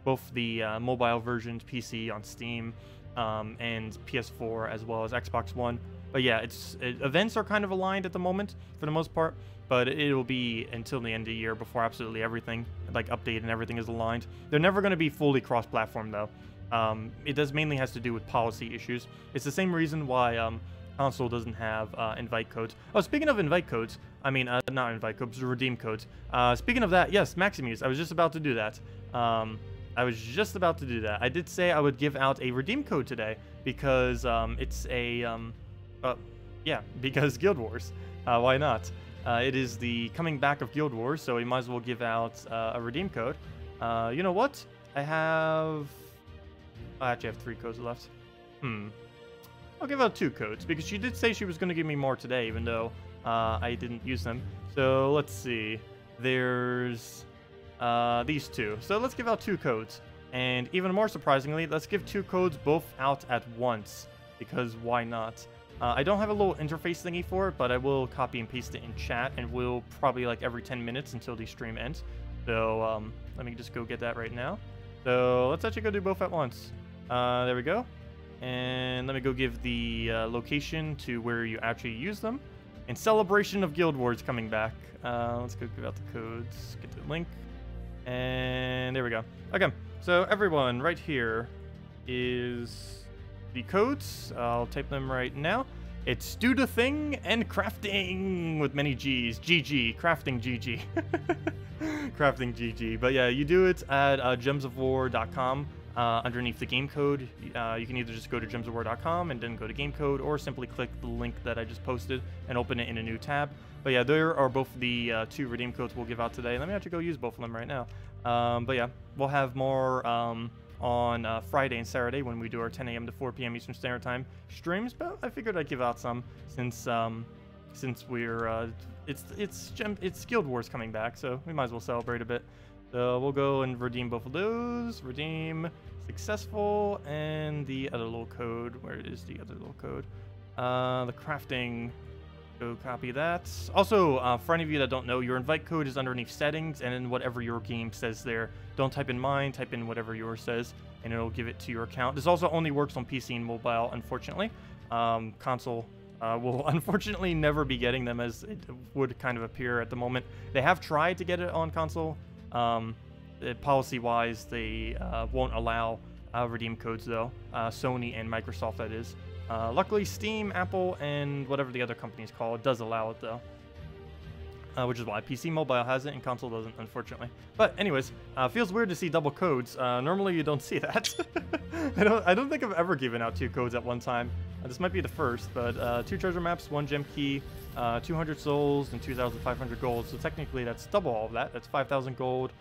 both the mobile versions, PC on Steam, and PS4, as well as Xbox One. But yeah, events are kind of aligned at the moment for the most part, but it'll be until the end of the year before absolutely everything, like update and everything, is aligned. They're never going to be fully cross-platform though. It mainly has to do with policy issues. It's the same reason why console doesn't have invite codes. Oh, speaking of invite codes, I mean, not invite codes, redeem codes. Speaking of that, yes, Maximuse, I was just about to do that. I did say I would give out a redeem code today because it's a, because Guild Wars. Why not? It is the coming back of Guild Wars, so we might as well give out a redeem code. You know what? I actually have 3 codes left. I'll give out 2 codes because she did say she was going to give me more today, even though I didn't use them. So let's see. There's these 2. So let's give out 2 codes. And even more surprisingly, let's give 2 codes both out at once, because why not? I don't have a little interface thingy for it, but I will copy and paste it in chat, and we'll probably like every 10 minutes until the stream ends. So let me just go get that right now. So let's actually go do both at once. There we go. And let me go give the location to where you actually use them. In celebration of Guild Wars coming back. Let's go give out the codes, get the link. And there we go. Okay, so everyone, right here is the codes. I'll type them right now. It's do the thing and crafting with many G's. GG, crafting GG. Crafting GG. But yeah, you do it at gemsofwar.com. Underneath the game code, you can either just go to gemsofwar.com and then go to game code, or simply click the link that I just posted and open it in a new tab. But yeah, there are both the 2 redeem codes we'll give out today. Let me actually go use both of them right now. But yeah, we'll have more on on Friday and Saturday when we do our 10 a.m. to 4 p.m. Eastern Standard Time streams, but I figured I'd give out some since we're it's Guild Wars coming back, so we might as well celebrate a bit. So we'll go and redeem both of those. Redeem, successful, and the other little code. Where is the other little code? The crafting. Go copy that. Also, for any of you that don't know, your invite code is underneath settings, and then whatever your game says there. Don't type in mine, type in whatever yours says, and it'll give it to your account. This also only works on PC and mobile, unfortunately. Console will unfortunately never be getting them, as it would kind of appear at the moment. They have tried to get it on console. Policy-wise, they won't allow redeem codes, though. Sony and Microsoft, that is. Luckily, Steam, Apple, and whatever the other company's called does allow it, though. Which is why PC Mobile has it and console doesn't, unfortunately. But anyways, feels weird to see double codes. Normally you don't see that. I don't think I've ever given out 2 codes at one time. This might be the first, but 2 treasure maps, 1 gem key, 200 souls, and 2,500 gold. So technically that's double all of that. That's 5,000 gold,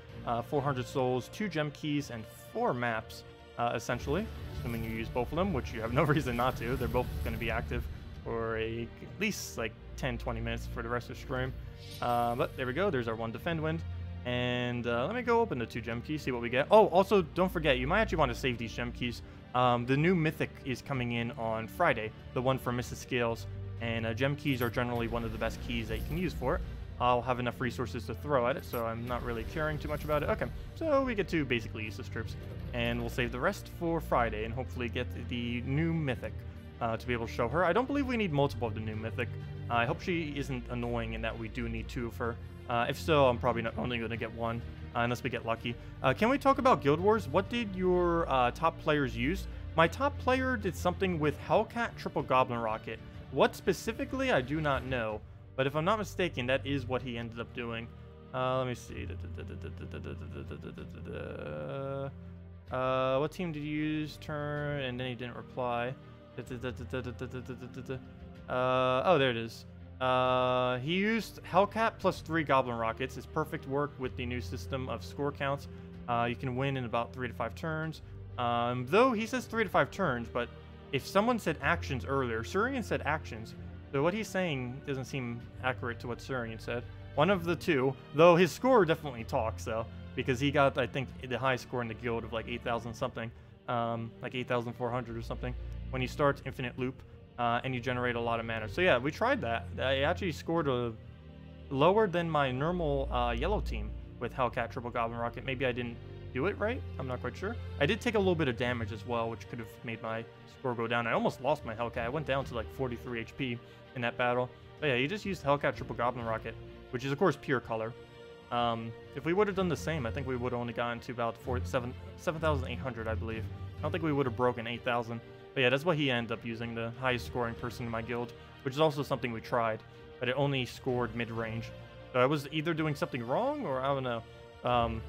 400 souls, 2 gem keys, and 4 maps, essentially. Assuming you use both of them, which you have no reason not to. They're both going to be active for at least like 10-20 minutes for the rest of the stream. But there we go. There's our 1 defend wind. And let me go open the 2 gem keys, see what we get. Oh, also, don't forget, you might actually want to save these gem keys. The new mythic is coming in on Friday, the one for Mrs. Scales. And gem keys are generally one of the best keys that you can use for it. I'll have enough resources to throw at it, so I'm not really caring too much about it. Okay, so we get to basically use the troops. And we'll save the rest for Friday and hopefully get the new mythic to be able to show her. I don't believe we need multiple of the new mythic. I hope she isn't annoying in that we do need 2 of her. If so, I'm probably only going to get 1, unless we get lucky. Can we talk about Guild Wars? What did your top players use? My top player did something with Hellcat Triple Goblin Rocket. What specifically, I do not know. But if I'm not mistaken, that is what he ended up doing. Let me see. What team did you use? Turn, and then he didn't reply. Oh, there it is. He used Hellcat plus 3 Goblin Rockets. It's perfect work with the new system of score counts. You can win in about 3 to 5 turns. Though he says 3 to 5 turns, but if someone said actions earlier, Surian said actions. So what he's saying doesn't seem accurate to what Surian said. One of the two, though his score definitely talks, though, because he got, I think, the highest score in the guild of like 8,000 something, like 8,400 or something, when you start Infinite Loop, and you generate a lot of mana. So yeah, we tried that. I actually scored lower than my normal yellow team with Hellcat Triple Goblin Rocket. Maybe I didn't do it right. I'm not quite sure. I did take a little bit of damage as well, which could have made my score go down. I almost lost my Hellcat. I went down to like 43 HP in that battle. But yeah, you just used Hellcat Triple Goblin Rocket, which is of course pure color. If we would have done the same, I think we would have only gotten to about 7,800, I believe. I don't think we would have broken 8,000. But yeah, that's what he ended up using, the highest scoring person in my guild, which is also something we tried, but it only scored mid-range. So I was either doing something wrong, or I don't know. I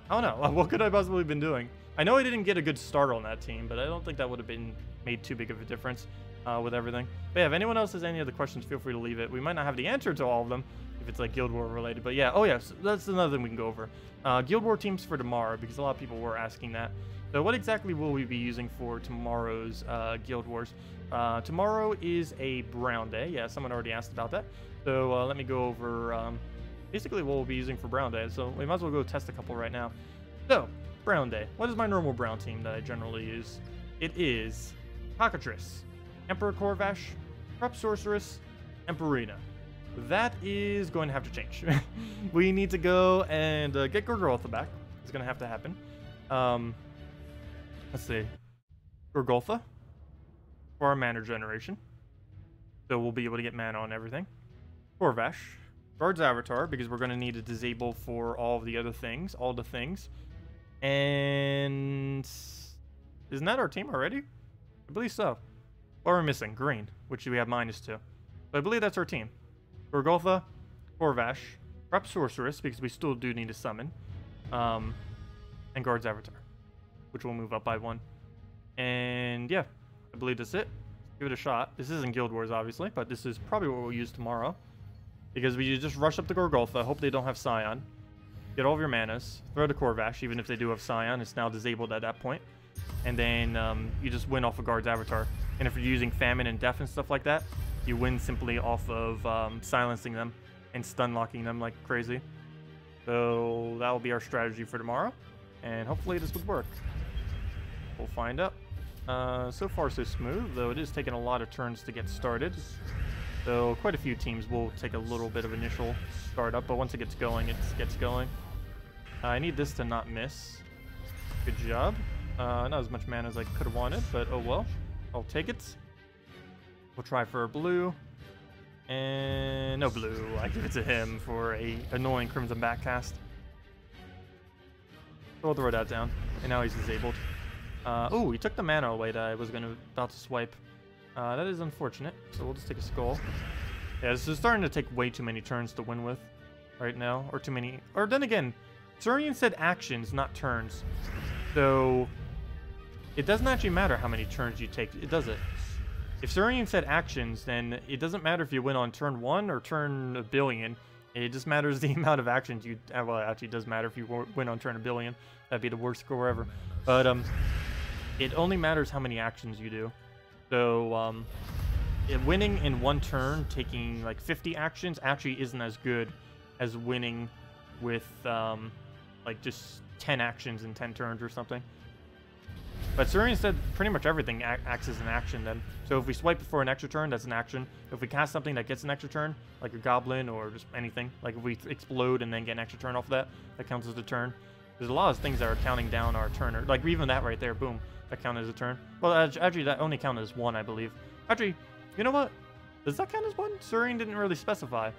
don't know. What could I possibly have been doing? I know I didn't get a good start on that team, but I don't think that would have been made too big of a difference with everything. But yeah, if anyone else has any other questions, feel free to leave it. We might not have the answer to all of them if it's like Guild War related, but yeah. Oh yeah, so that's another thing we can go over. Guild War teams for tomorrow, because a lot of people were asking that. So what exactly will we be using for tomorrow's Guild Wars? Tomorrow is a brown day. Yeah, someone already asked about that. So let me go over basically what we'll be using for brown day. So we might as well go test a couple right now. So, brown day. What is my normal brown team that I generally use? It is Cockatrice, Emperor Corvash, Prep Sorceress, Emperina. That is going to have to change. We need to go and get Gorgoltha back. It's going to have to happen. Let's see. Gorgoltha for our mana generation. So we'll be able to get mana on everything. Corvash. Guard's Avatar, because we're going to need to disable for all of the other things. All the things. And isn't that our team already? I believe so. What are we missing? Green, which we have -2. So I believe that's our team. Gorgoltha, Corvash, Prep Sorceress, because we still do need to summon, and Guard's Avatar, which will move up by 1. And yeah, I believe that's it. Give it a shot. This isn't Guild Wars, obviously, but this is probably what we'll use tomorrow, because we just rush up to Gorgoltha. Hope they don't have Scion. get all of your manas, throw the Corvash, even if they do have Scion, it's now disabled at that point. And then you just win off a guard's avatar. And if you're using Famine and Death and stuff like that, you win simply off of silencing them and stun locking them like crazy. So that will be our strategy for tomorrow. And hopefully this would work. We'll find out. So far so smooth, though it is taking a lot of turns to get started. So quite a few teams will take a little bit of initial startup, but once it gets going, it gets going. I need this to not miss. Good job. Not as much mana as I could have wanted, but oh well. I'll take it. We'll try for a blue. And no blue. I give it to him for a annoying Crimson backcast. We'll throw that down. And now he's disabled. Oh, he took the mana away that I was about to swipe. That is unfortunate. So we'll just take a skull. Yeah, this is starting to take way too many turns to win with right now. Or too many. Or then again, Saurian said actions, not turns. So it doesn't actually matter how many turns you take. It does it. If Saurian said actions, then it doesn't matter if you win on turn 1 or turn 1 billion. It just matters the amount of actions you... Well, it actually does matter if you win on turn 1 billion. That'd be the worst score ever. But it only matters how many actions you do. So winning in 1 turn, taking like 50 actions, actually isn't as good as winning with like just 10 actions in 10 turns or something. But Saurian said pretty much everything acts as an action then. So if we swipe for an extra turn, that's an action. If we cast something that gets an extra turn, like a goblin or just anything, like if we explode and then get an extra turn off of that, that counts as a turn. There's a lot of things that are counting down our turn, or like even that right there, boom, that counts as a turn. Well, actually that only counts as 1, I believe. Actually, you know what? Does that count as 1? Saurian didn't really specify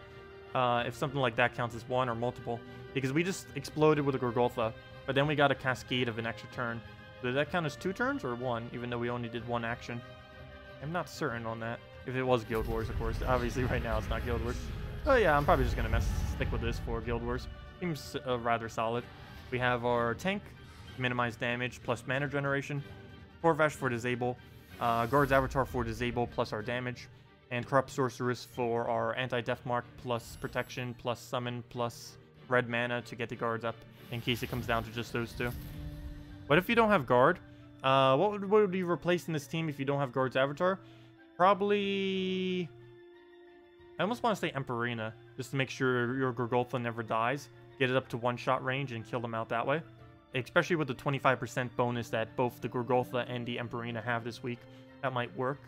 if something like that counts as 1 or multiple, because we just exploded with a Gorgoltha, but then we got a cascade of an extra turn. Did that count as 2 turns or 1, even though we only did 1 action? I'm not certain on that. If it was Guild Wars, of course. Obviously, right now it's not Guild Wars. Oh yeah, I'm probably just going to stick with this for Guild Wars. Seems rather solid. We have our tank, minimize damage plus mana generation, Corvash for disable, Guard's Avatar for disable plus our damage, and Corrupt Sorceress for our anti-death mark plus protection plus summon plus red mana to get the guards up in case it comes down to just those 2. What if you don't have guard? What would you replace in this team if you don't have Guard's Avatar? Probably... I almost want to say Emperina, just to make sure your Gorgoltha never dies. Get it up to 1-shot range and kill them out that way. Especially with the 25% bonus that both the Gorgoltha and the Emperina have this week. That might work.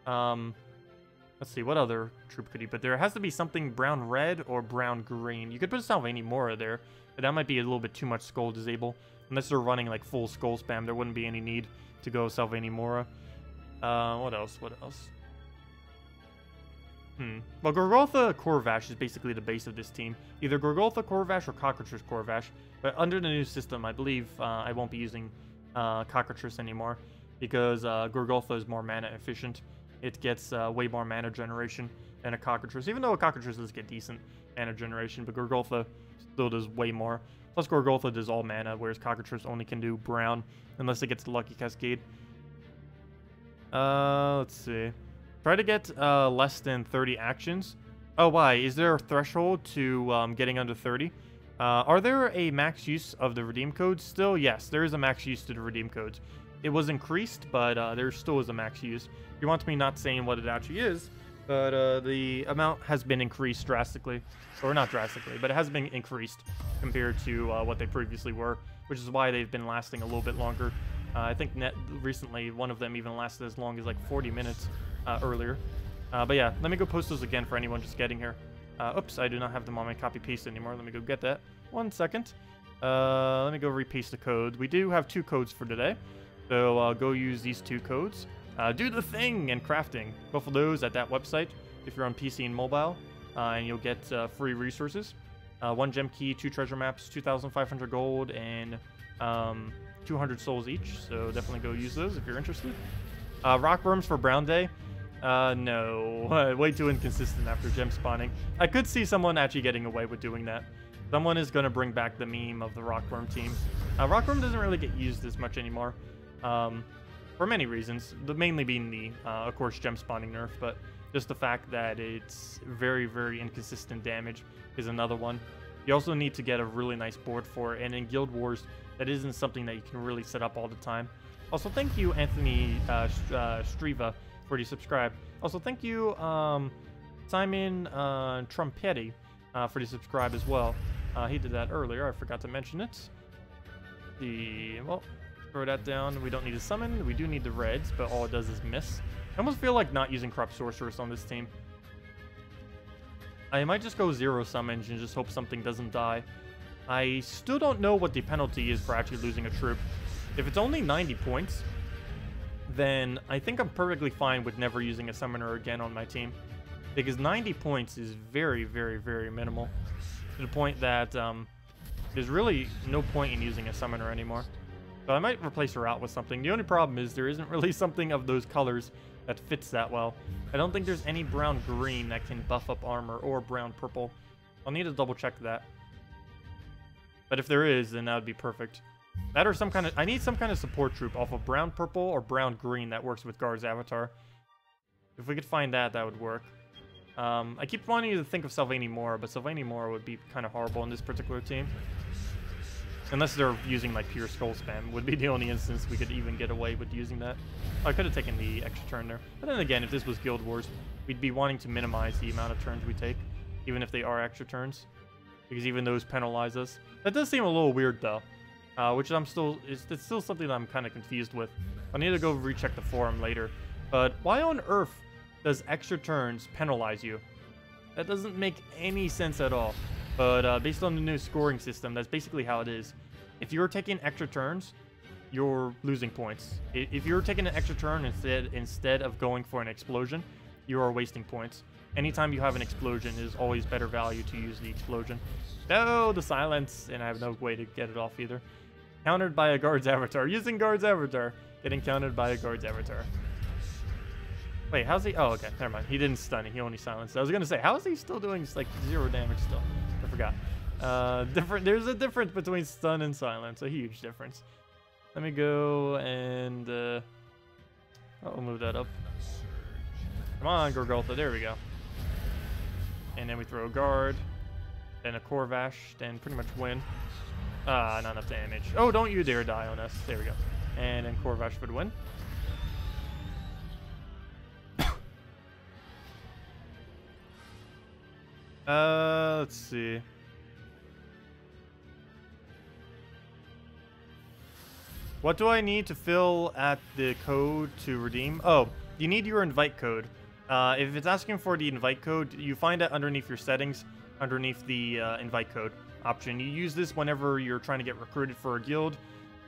Let's see, what other troop could you put there? It has to be something brown-red or brown-green. You could put Salvani Mora there, but that might be a little bit too much Skull Disable. Unless they're running like full Skull Spam, there wouldn't be any need to go Salvani Mora. What else? What else? Well, Gorgoltha Corvash is basically the base of this team. Either Gorgoltha Corvash or Cockatrice Corvash. But under the new system, I believe I won't be using Cockatrice anymore, because Gorgoltha is more mana efficient. It gets way more mana generation than a Cockatrice, even though a Cockatrice does get decent mana generation, but Gorgoltha still does way more. Plus Gorgoltha does all mana, whereas Cockatrice only can do brown, unless it gets the Lucky Cascade. Let's see. Try to get less than 30 actions. Oh, why? Is there a threshold to getting under 30? Are there a max use of the redeem codes still? Yes, there is a max use to the redeem codes. It was increased, but there still is a max use. You want me not saying what it actually is, but the amount has been increased drastically. Or not drastically, but it has been increased compared to what they previously were, which is why they've been lasting a little bit longer. I think recently one of them even lasted as long as like 40 minutes earlier. But yeah, let me go post those again for anyone just getting here. Oops, I do not have them on my copy paste anymore. Let me go get that. 1 second. Let me go repaste the code. We do have 2 codes for today, so go use these 2 codes. Do the thing and crafting. Both of those at that website if you're on PC and mobile, and you'll get free resources. 1 gem key, 2 treasure maps, 2,500 gold, and 200 souls each. So definitely go use those if you're interested. Rock worms for Brown Day. No, way too inconsistent after gem spawning. I could see someone actually getting away with doing that. Someone is going to bring back the meme of the rockworm team. Rockworm doesn't really get used as much anymore, for many reasons. The mainly being the, of course, gem spawning nerf, but just the fact that it's very, very inconsistent damage is another one. You also need to get a really nice board for it, and in Guild Wars, that isn't something that you can really set up all the time. Also, thank you, Anthony Striva, for the subscribe. Also, thank you, Simon Trumpetti, for the subscribe as well. He did that earlier. I forgot to mention it. Well, throw that down. We don't need to summon. We do need the reds, but all it does is miss. I almost feel like not using Corrupt Sorceress on this team. I might just go 0 summons and just hope something doesn't die. I still don't know what the penalty is for actually losing a troop. If it's only 90 points, then I think I'm perfectly fine with never using a summoner again on my team. Because 90 points is very, very, very minimal. To the point that there's really no point in using a summoner anymore. So I might replace her out with something. The only problem is there isn't really something of those colors that fits that well. I don't think there's any brown-green that can buff up armor, or brown-purple. I'll need to double-check that. But if there is, then that would be perfect. That or some kind of... I need some kind of support troop off of brown-purple or brown-green that works with Guard's avatar. If we could find that, that would work. I keep wanting to think of Sylvanie Moore, but Sylvanie Moore would be kind of horrible in this particular team. Unless they're using, like, pure skull spam, would be the only instance we could even get away with using that. Oh, I could have taken the extra turn there. But then again, if this was Guild Wars, we'd be wanting to minimize the amount of turns we take, even if they are extra turns. Because even those penalize us. That does seem a little weird, though. Which it's still something that I'm kind of confused with. I need to go recheck the forum later. But why on earth does extra turns penalize you? That doesn't make any sense at all. But based on the new scoring system, that's basically how it is. If you're taking extra turns, you're losing points. If you're taking an extra turn instead of going for an explosion, you are wasting points. Anytime you have an explosion, it is always better value to use the explosion. No, the silence, and I have no way to get it off either. Countered by a guard's avatar. Using guard's avatar. Getting countered by a guard's avatar. Wait, how's he? Oh, okay, never mind. He didn't stun it. He only silenced. I was gonna say, how is he still doing like 0 damage still? I forgot. There's a difference between stun and silence. A huge difference. Let me go and I'll move that up. Come on, Gorgultha. There we go. And then we throw a guard, then a Corvash, then pretty much win. Not enough damage. Oh, don't you dare die on us. There we go. And then Corvash for the win. Let's see. What do I need to fill at the code to redeem? Oh, you need your invite code. If it's asking for the invite code, you find it underneath your settings, underneath the invite code option. You use this whenever you're trying to get recruited for a guild,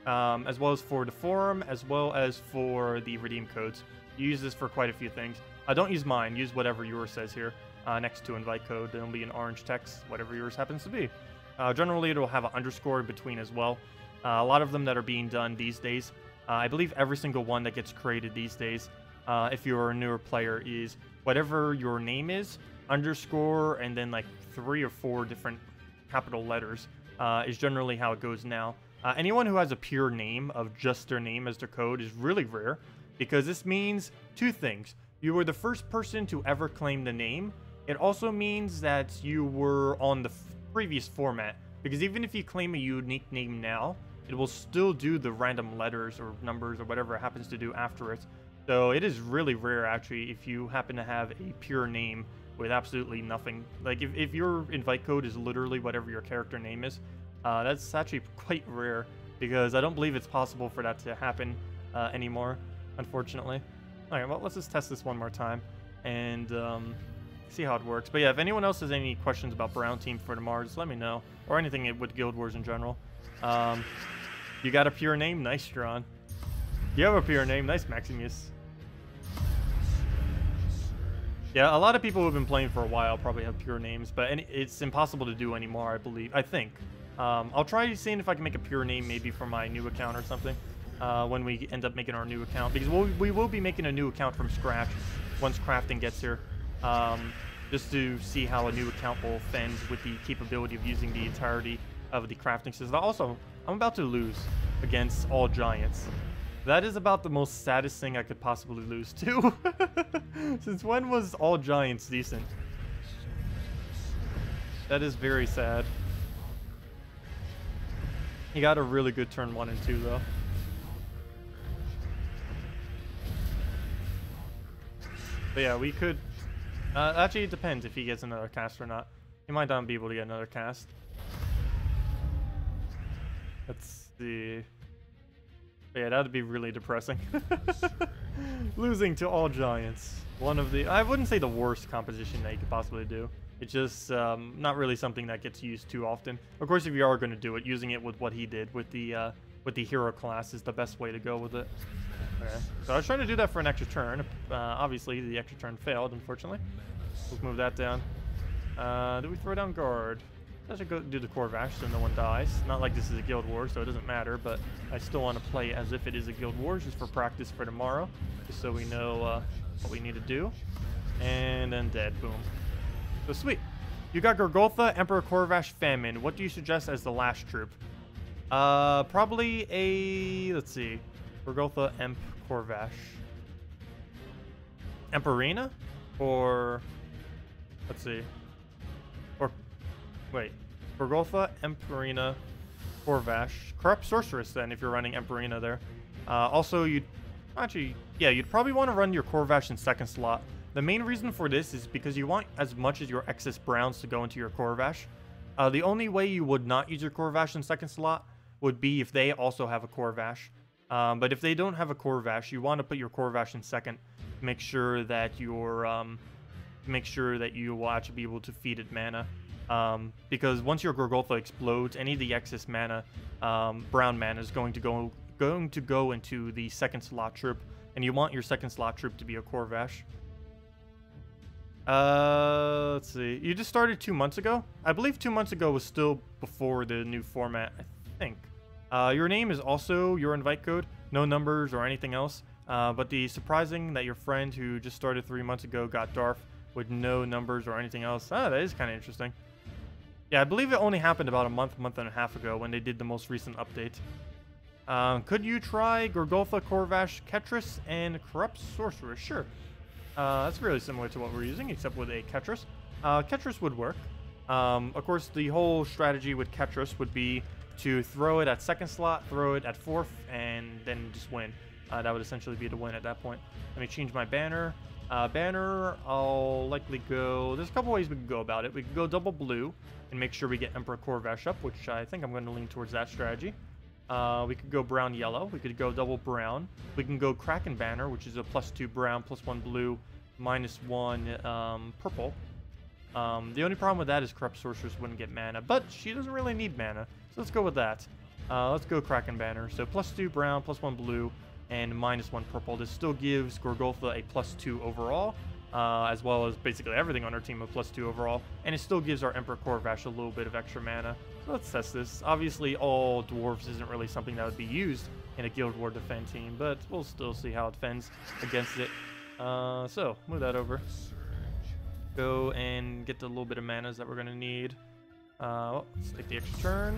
as well as for the forum, as well as for the redeem codes. You use this for quite a few things. Don't use mine. Use whatever yours says here. Next to invite code, there'll be an orange text, whatever yours happens to be. Generally, it'll have an underscore in between as well. A lot of them that are being done these days, I believe every single one that gets created these days, if you're a newer player, is whatever your name is, underscore, and then like 3 or 4 different capital letters is generally how it goes now. Anyone who has a pure name of just their name as their code is really rare, because this means 2 things. You were the first person to ever claim the name. It also means that you were on the previous format, because even if you claim a unique name now, it will still do the random letters or numbers or whatever it happens to do after it. So it is really rare, actually, if you happen to have a pure name with absolutely nothing. Like, if your invite code is literally whatever your character name is, that's actually quite rare, because I don't believe it's possible for that to happen anymore, unfortunately. Alright, well, let's just test this one more time and see how it works. But yeah, if anyone else has any questions about Brown Team for tomorrow, just let me know. Or anything with Guild Wars in general. You got a pure name? Nice, Strawn. You have a pure name? Nice, Maximuse. Yeah, a lot of people who have been playing for a while probably have pure names, but it's impossible to do anymore, I think. I'll try seeing if I can make a pure name maybe for my new account or something. When we end up making our new account, because we will be making a new account from scratch once crafting gets here, just to see how a new account will fend with the capability of using the entirety of the crafting system. Also, I'm about to lose against all giants. That is about the most saddest thing I could possibly lose to. Since when was all giants decent? That is very sad. He got a really good turn 1 and 2 though. But yeah, we could... actually, it depends if he gets another cast or not. He might not be able to get another cast. Let's see. But yeah, that would be really depressing. Losing to all giants. One of the... I wouldn't say the worst composition that you could possibly do. It's just not really something that gets used too often. Of course, if you are going to do it, using it with what he did with the hero class is the best way to go with it. Okay. So I was trying to do that for an extra turn. Obviously, the extra turn failed, unfortunately. Let's move that down. Do we throw down guard? I should go do the Corvash so no one dies. Not like this is a Guild Wars, so it doesn't matter, but I still want to play as if it is a Guild Wars just for practice for tomorrow, just so we know what we need to do. And then dead. Boom. So sweet. You got Gorgotha, Emperor Corvash, Famine. What do you suggest as the last troop? Probably a... Let's see. Gorgotha, Emp, Corvash. Emperina? Or... Let's see. Or... Wait. Gorgotha, Emperina, Corvash. Corrupt Sorceress then, if you're running Emperina there. Also, you'd... Actually, yeah, you'd probably want to run your Corvash in second slot. The main reason for this is because you want as much as your excess browns to go into your Corvash. The only way you would not use your Corvash in second slot would be if they also have a Corvash. But if they don't have a Corvash, you want to put your Corvash in second. Make sure that you're, make sure that you will actually be able to feed it mana. Because once your Gorgotha explodes, any of the excess mana, brown mana, is going to go into the second slot troop, and you want your second slot troop to be a Corvash. Let's see. You just started 2 months ago? I believe 2 months ago was still before the new format, I think. Your name is also your invite code. No numbers or anything else. But the surprising that your friend who just started 3 months ago got Darf with no numbers or anything else. That is kind of interesting. Yeah, I believe it only happened about a month and a half ago when they did the most recent update. Could you try Gorgotha, Corvash, Ketris, and Corrupt Sorceress? Sure. That's really similar to what we're using, except with a Ketris. Ketris would work. Of course, the whole strategy with Ketris would be to throw it at second slot, throw it at fourth, and then just win. That would essentially be the win at that point. Let me change my banner. Banner, I'll likely go... There's a couple ways we can go about it. We can go double blue and make sure we get Emperor Corvash up, which I think I'm going to lean towards that strategy. We could go brown-yellow. We could go double brown. We can go Kraken Banner, which is a +2 brown, +1 blue, -1 purple. The only problem with that is Corrupt Sorceress wouldn't get mana, but she doesn't really need mana, so let's go with that. Let's go Kraken Banner. So +2 brown, +1 blue, and -1 purple. This still gives Gorgotha a +2 overall, as well as basically everything on our team a +2 overall, and it still gives our Emperor Corvash a little bit of extra mana. So let's test this. Obviously, all dwarves isn't really something that would be used in a Guild War defend team, but we'll still see how it fends against it. So, move that over. Go and get the little bit of manas that we're going to need. Let's take the extra turn.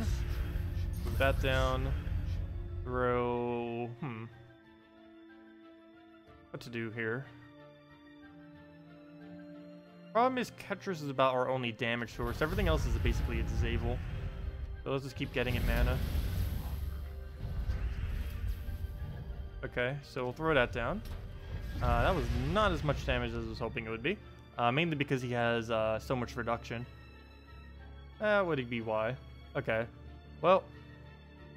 Move that down. Throw... What to do here? Problem is, Ketris is about our only damage source. Everything else is basically a disable. So let's just keep getting it mana. Okay, so we'll throw that down. That was not as much damage as I was hoping it would be. Mainly because he has so much reduction. Would it be why? Okay. Well,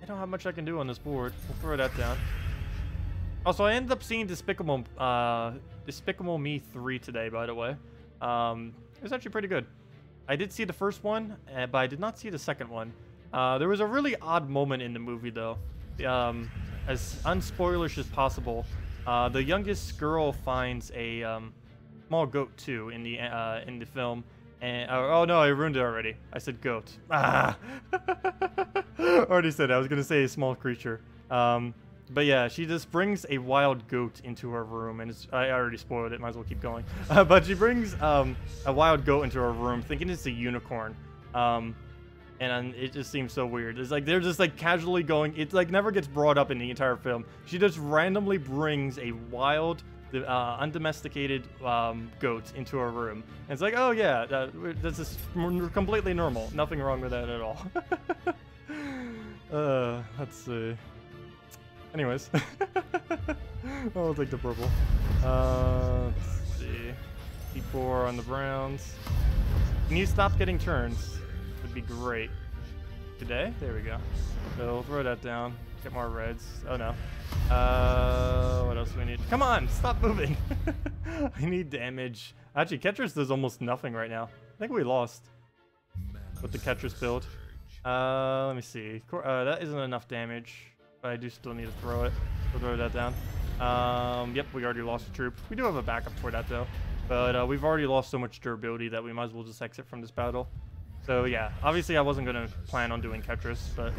I don't have much I can do on this board. We'll throw that down. Also, I ended up seeing Despicable Me 3 today, by the way. It was actually pretty good. I did see the first one, but I did not see the second one. There was a really odd moment in the movie, though. As unspoilerish as possible, the youngest girl finds a small goat too in the film. And oh no, I ruined it already. I said goat. Ah, already said it. I was gonna say a small creature. But yeah, she just brings a wild goat into her room, and I already spoiled it. Might as well keep going. But she brings a wild goat into her room, thinking it's a unicorn. And it just seems so weird. It's like they're just like casually going. It like never gets brought up in the entire film. She just randomly brings a wild, undomesticated goat into her room. And it's like, oh yeah, that's just completely normal. Nothing wrong with that at all. Let's see. Anyways. I'll take the purple. Let's see. P4 on the Browns. Can you stop getting turns? Would be great. Today? There we go. So we'll throw that down. Get more reds. Oh no. What else do we need? Come on! Stop moving! I need damage. Actually, Ketris does almost nothing right now. I think we lost with the Ketris build. Let me see. That isn't enough damage, but I do still need to throw it. We'll throw that down. Yep, we already lost a troop. We do have a backup for that though, but we've already lost so much durability that we might as well just exit from this battle. So yeah, obviously I wasn't going to plan on doing Ketris, but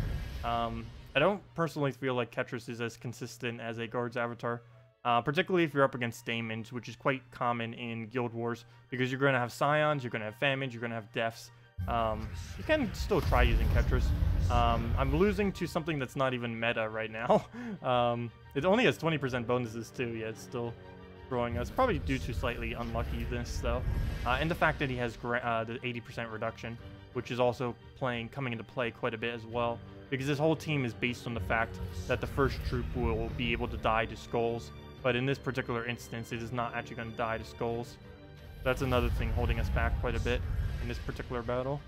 I don't personally feel like Ketris is as consistent as a guard's avatar, particularly if you're up against Daemons, which is quite common in Guild Wars, because you're going to have Scions, you're going to have Famines, you're going to have Deaths. You can still try using Ketris. I'm losing to something that's not even meta right now. It only has 20% bonuses too, yeah, it's still throwing us. Probably due to slightly unluckiness though, and the fact that he has the 80% reduction, which is also coming into play quite a bit as well, because this whole team is based on the fact that the first troop will be able to die to skulls, but in this particular instance it is not actually going to die to skulls. That's another thing holding us back quite a bit in this particular battle.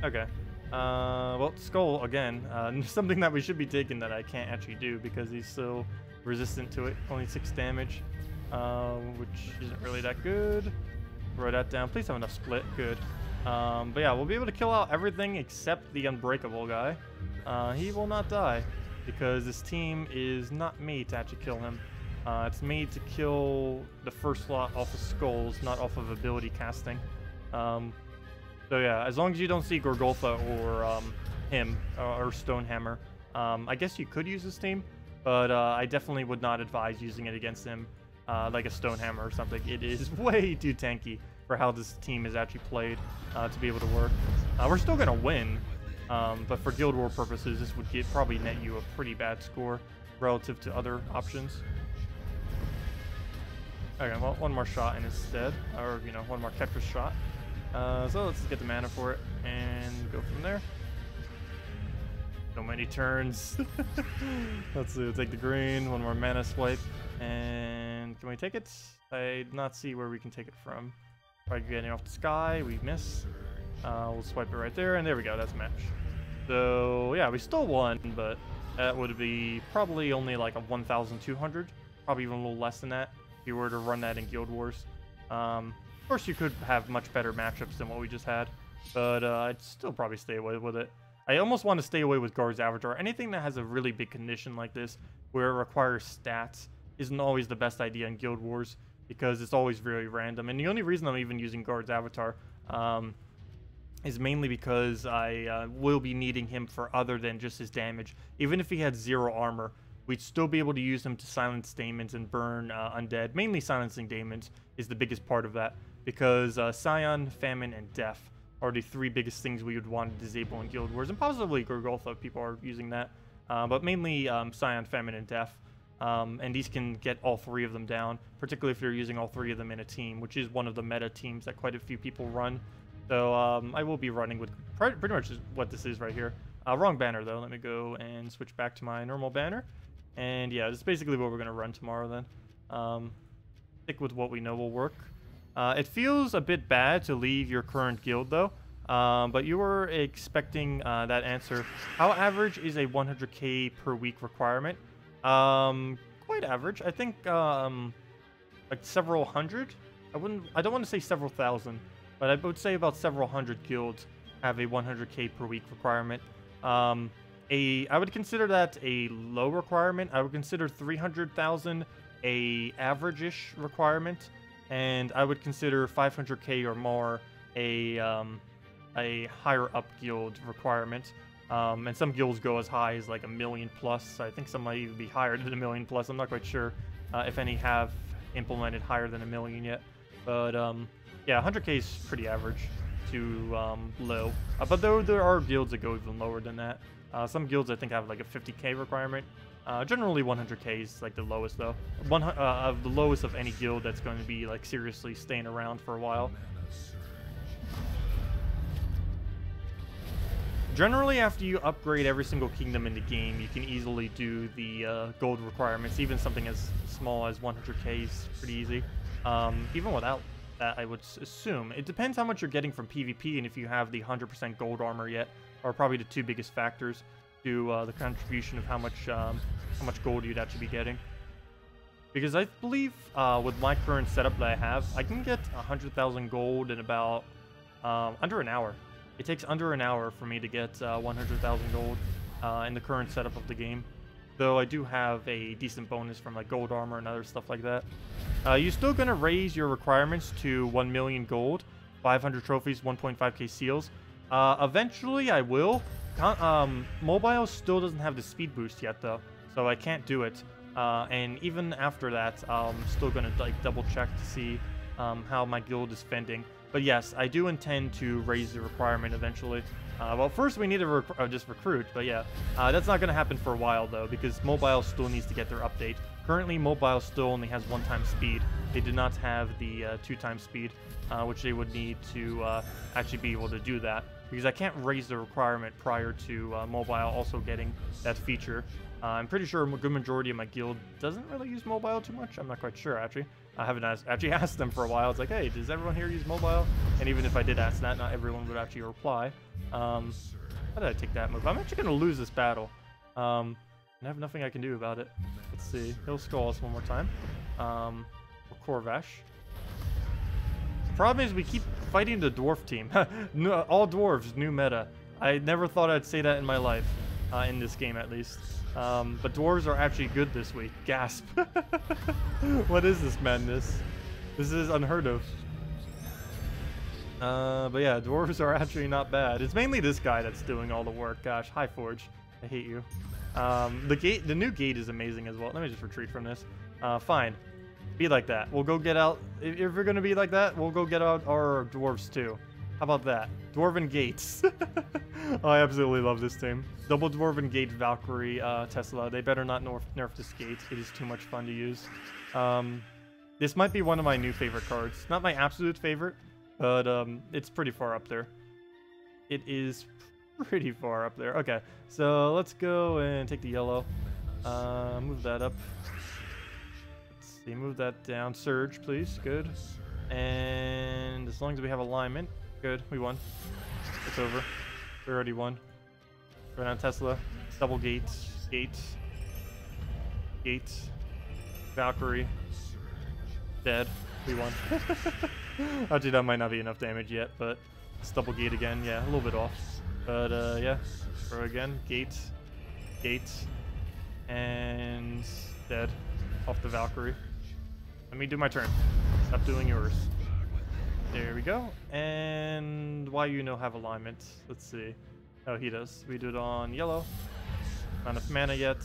Okay. Well, skull again, something that we should be taking that I can't actually do because he's so resistant to it. Only 6 damage, which isn't really that good. Throw that down. Please have enough split. Good. But yeah, we'll be able to kill out everything except the unbreakable guy. He will not die because this team is not made to actually kill him. It's made to kill the first slot off of skulls, not off of ability casting. So yeah, as long as you don't see Gorgolfa or him or Stonehammer, I guess you could use this team, but I definitely would not advise using it against him, like a Stonehammer or something. It is way too tanky for how this team is actually played to be able to work. We're still gonna win, but for Guild War purposes, this would probably net you a pretty bad score relative to other options. Okay, well, one more shot in instead, or you know, one more Ketris shot. So let's just get the mana for it and go from there. So many turns. Let's take the green, one more mana swipe, and can we take it? I did not see where we can take it from. Probably getting off the sky, we miss. We'll swipe it right there, and there we go, that's a match. So yeah, we still won, but that would be probably only like a 1,200, probably even a little less than that if you were to run that in Guild Wars. Of course, you could have much better matchups than what we just had, but I'd still probably stay away with it. I almost want to stay away with Guard's Avatar. Anything that has a really big condition like this, where it requires stats, isn't always the best idea in Guild Wars, because it's always very random. And the only reason I'm even using Guard's Avatar is mainly because I will be needing him for other than just his damage. Even if he had 0 armor, we'd still be able to use him to silence Daemons and burn undead. Mainly silencing Daemons is the biggest part of that, because Scion, Famine, and Death are the 3 biggest things we would want to disable in Guild Wars, and possibly Gorgolfa if people are using that, but mainly Scion, Famine, and Death. And these can get all 3 of them down, particularly if you're using all 3 of them in a team, which is one of the meta teams that quite a few people run. So I will be running with pretty much what this is right here. Wrong banner though. Let me go and switch back to my normal banner. And yeah, this is basically what we're going to run tomorrow then. Stick with what we know will work. It feels a bit bad to leave your current guild though, but you were expecting that answer. How average is a 100k per week requirement? Quite average. I think like several hundred. I don't want to say several thousand, but I would say about several hundred guilds have a 100k per week requirement. I would consider that a low requirement. I would consider 300,000 a average-ish requirement, and I would consider 500k or more a higher up guild requirement. And some guilds go as high as like 1 million plus. I think some might even be higher than 1 million plus. I'm not quite sure if any have implemented higher than 1 million yet. But yeah, 100k is pretty average to low. But though there are guilds that go even lower than that. Some guilds I think have like a 50k requirement. Generally 100k is like the lowest though. Of the lowest of any guild that's going to be like seriously staying around for a while. Generally, after you upgrade every single kingdom in the game, you can easily do the gold requirements. Even something as small as 100k is pretty easy. Even without that, I would assume. It depends how much you're getting from PvP and if you have the 100% gold armor yet, are probably the two biggest factors to the contribution of how much gold you'd actually be getting. Because I believe with my current setup that I have, I can get 100,000 gold in about under an hour. It takes under an hour for me to get 100,000 gold in the current setup of the game. Though I do have a decent bonus from like gold armor and other stuff like that. You're still going to raise your requirements to 1 million gold, 500 trophies, 1.5k seals. Eventually I will. Mobile still doesn't have the speed boost yet though, so I can't do it. And even after that, I'm still going to like double check to see how my guild is fending. But yes, I do intend to raise the requirement eventually. Well, first we need to just recruit, but yeah. That's not going to happen for a while, though, because mobile still needs to get their update. Currently, mobile still only has 1x speed. They do not have the 2x speed, which they would need to actually be able to do that. Because I can't raise the requirement prior to mobile also getting that feature. I'm pretty sure a good majority of my guild doesn't really use mobile too much. I'm not quite sure, actually. I haven't actually asked them for a while. It's like, hey, does everyone here use mobile? And even if I did ask that, not everyone would actually reply. How did I take that move? I'm actually going to lose this battle. And I have nothing I can do about it. Let's see. He'll skull us one more time. Corvash. The problem is we keep fighting the dwarf team. All dwarves, new meta. I never thought I'd say that in my life. In this game, at least. But dwarves are actually good this week. Gasp. What is this madness? This is unheard of. But yeah, dwarves are actually not bad. It's mainly this guy that's doing all the work. Gosh, hi Forge. I hate you. The new gate is amazing as well. Let me just retreat from this. Fine. Be like that. We'll go get out. If you're gonna be like that, we'll go get out our dwarves too. How about that? Dwarven gates. Oh, I absolutely love this team. Double Dwarven Gate Valkyrie Tesla. They better not nerf this gate. It is too much fun to use. This might be one of my new favorite cards. Not my absolute favorite, but it's pretty far up there. It is pretty far up there. Okay, so let's go and take the yellow. Move that up. Let's see, move that down. Surge, please. Good. And as long as we have alignment, good. We won. It's over. We already won. Right on Tesla. Double gate. Gate. Gate. Valkyrie. Dead. We won. Actually, that might not be enough damage yet, but it's double gate again. Yeah, a little bit off. But, yeah. Throw again. Gate. Gate. And dead. Off the Valkyrie. Let me do my turn. Stop doing yours. There we go. And why you know have alignment? Let's see. Oh, he does. We do it on yellow. Not enough mana yet.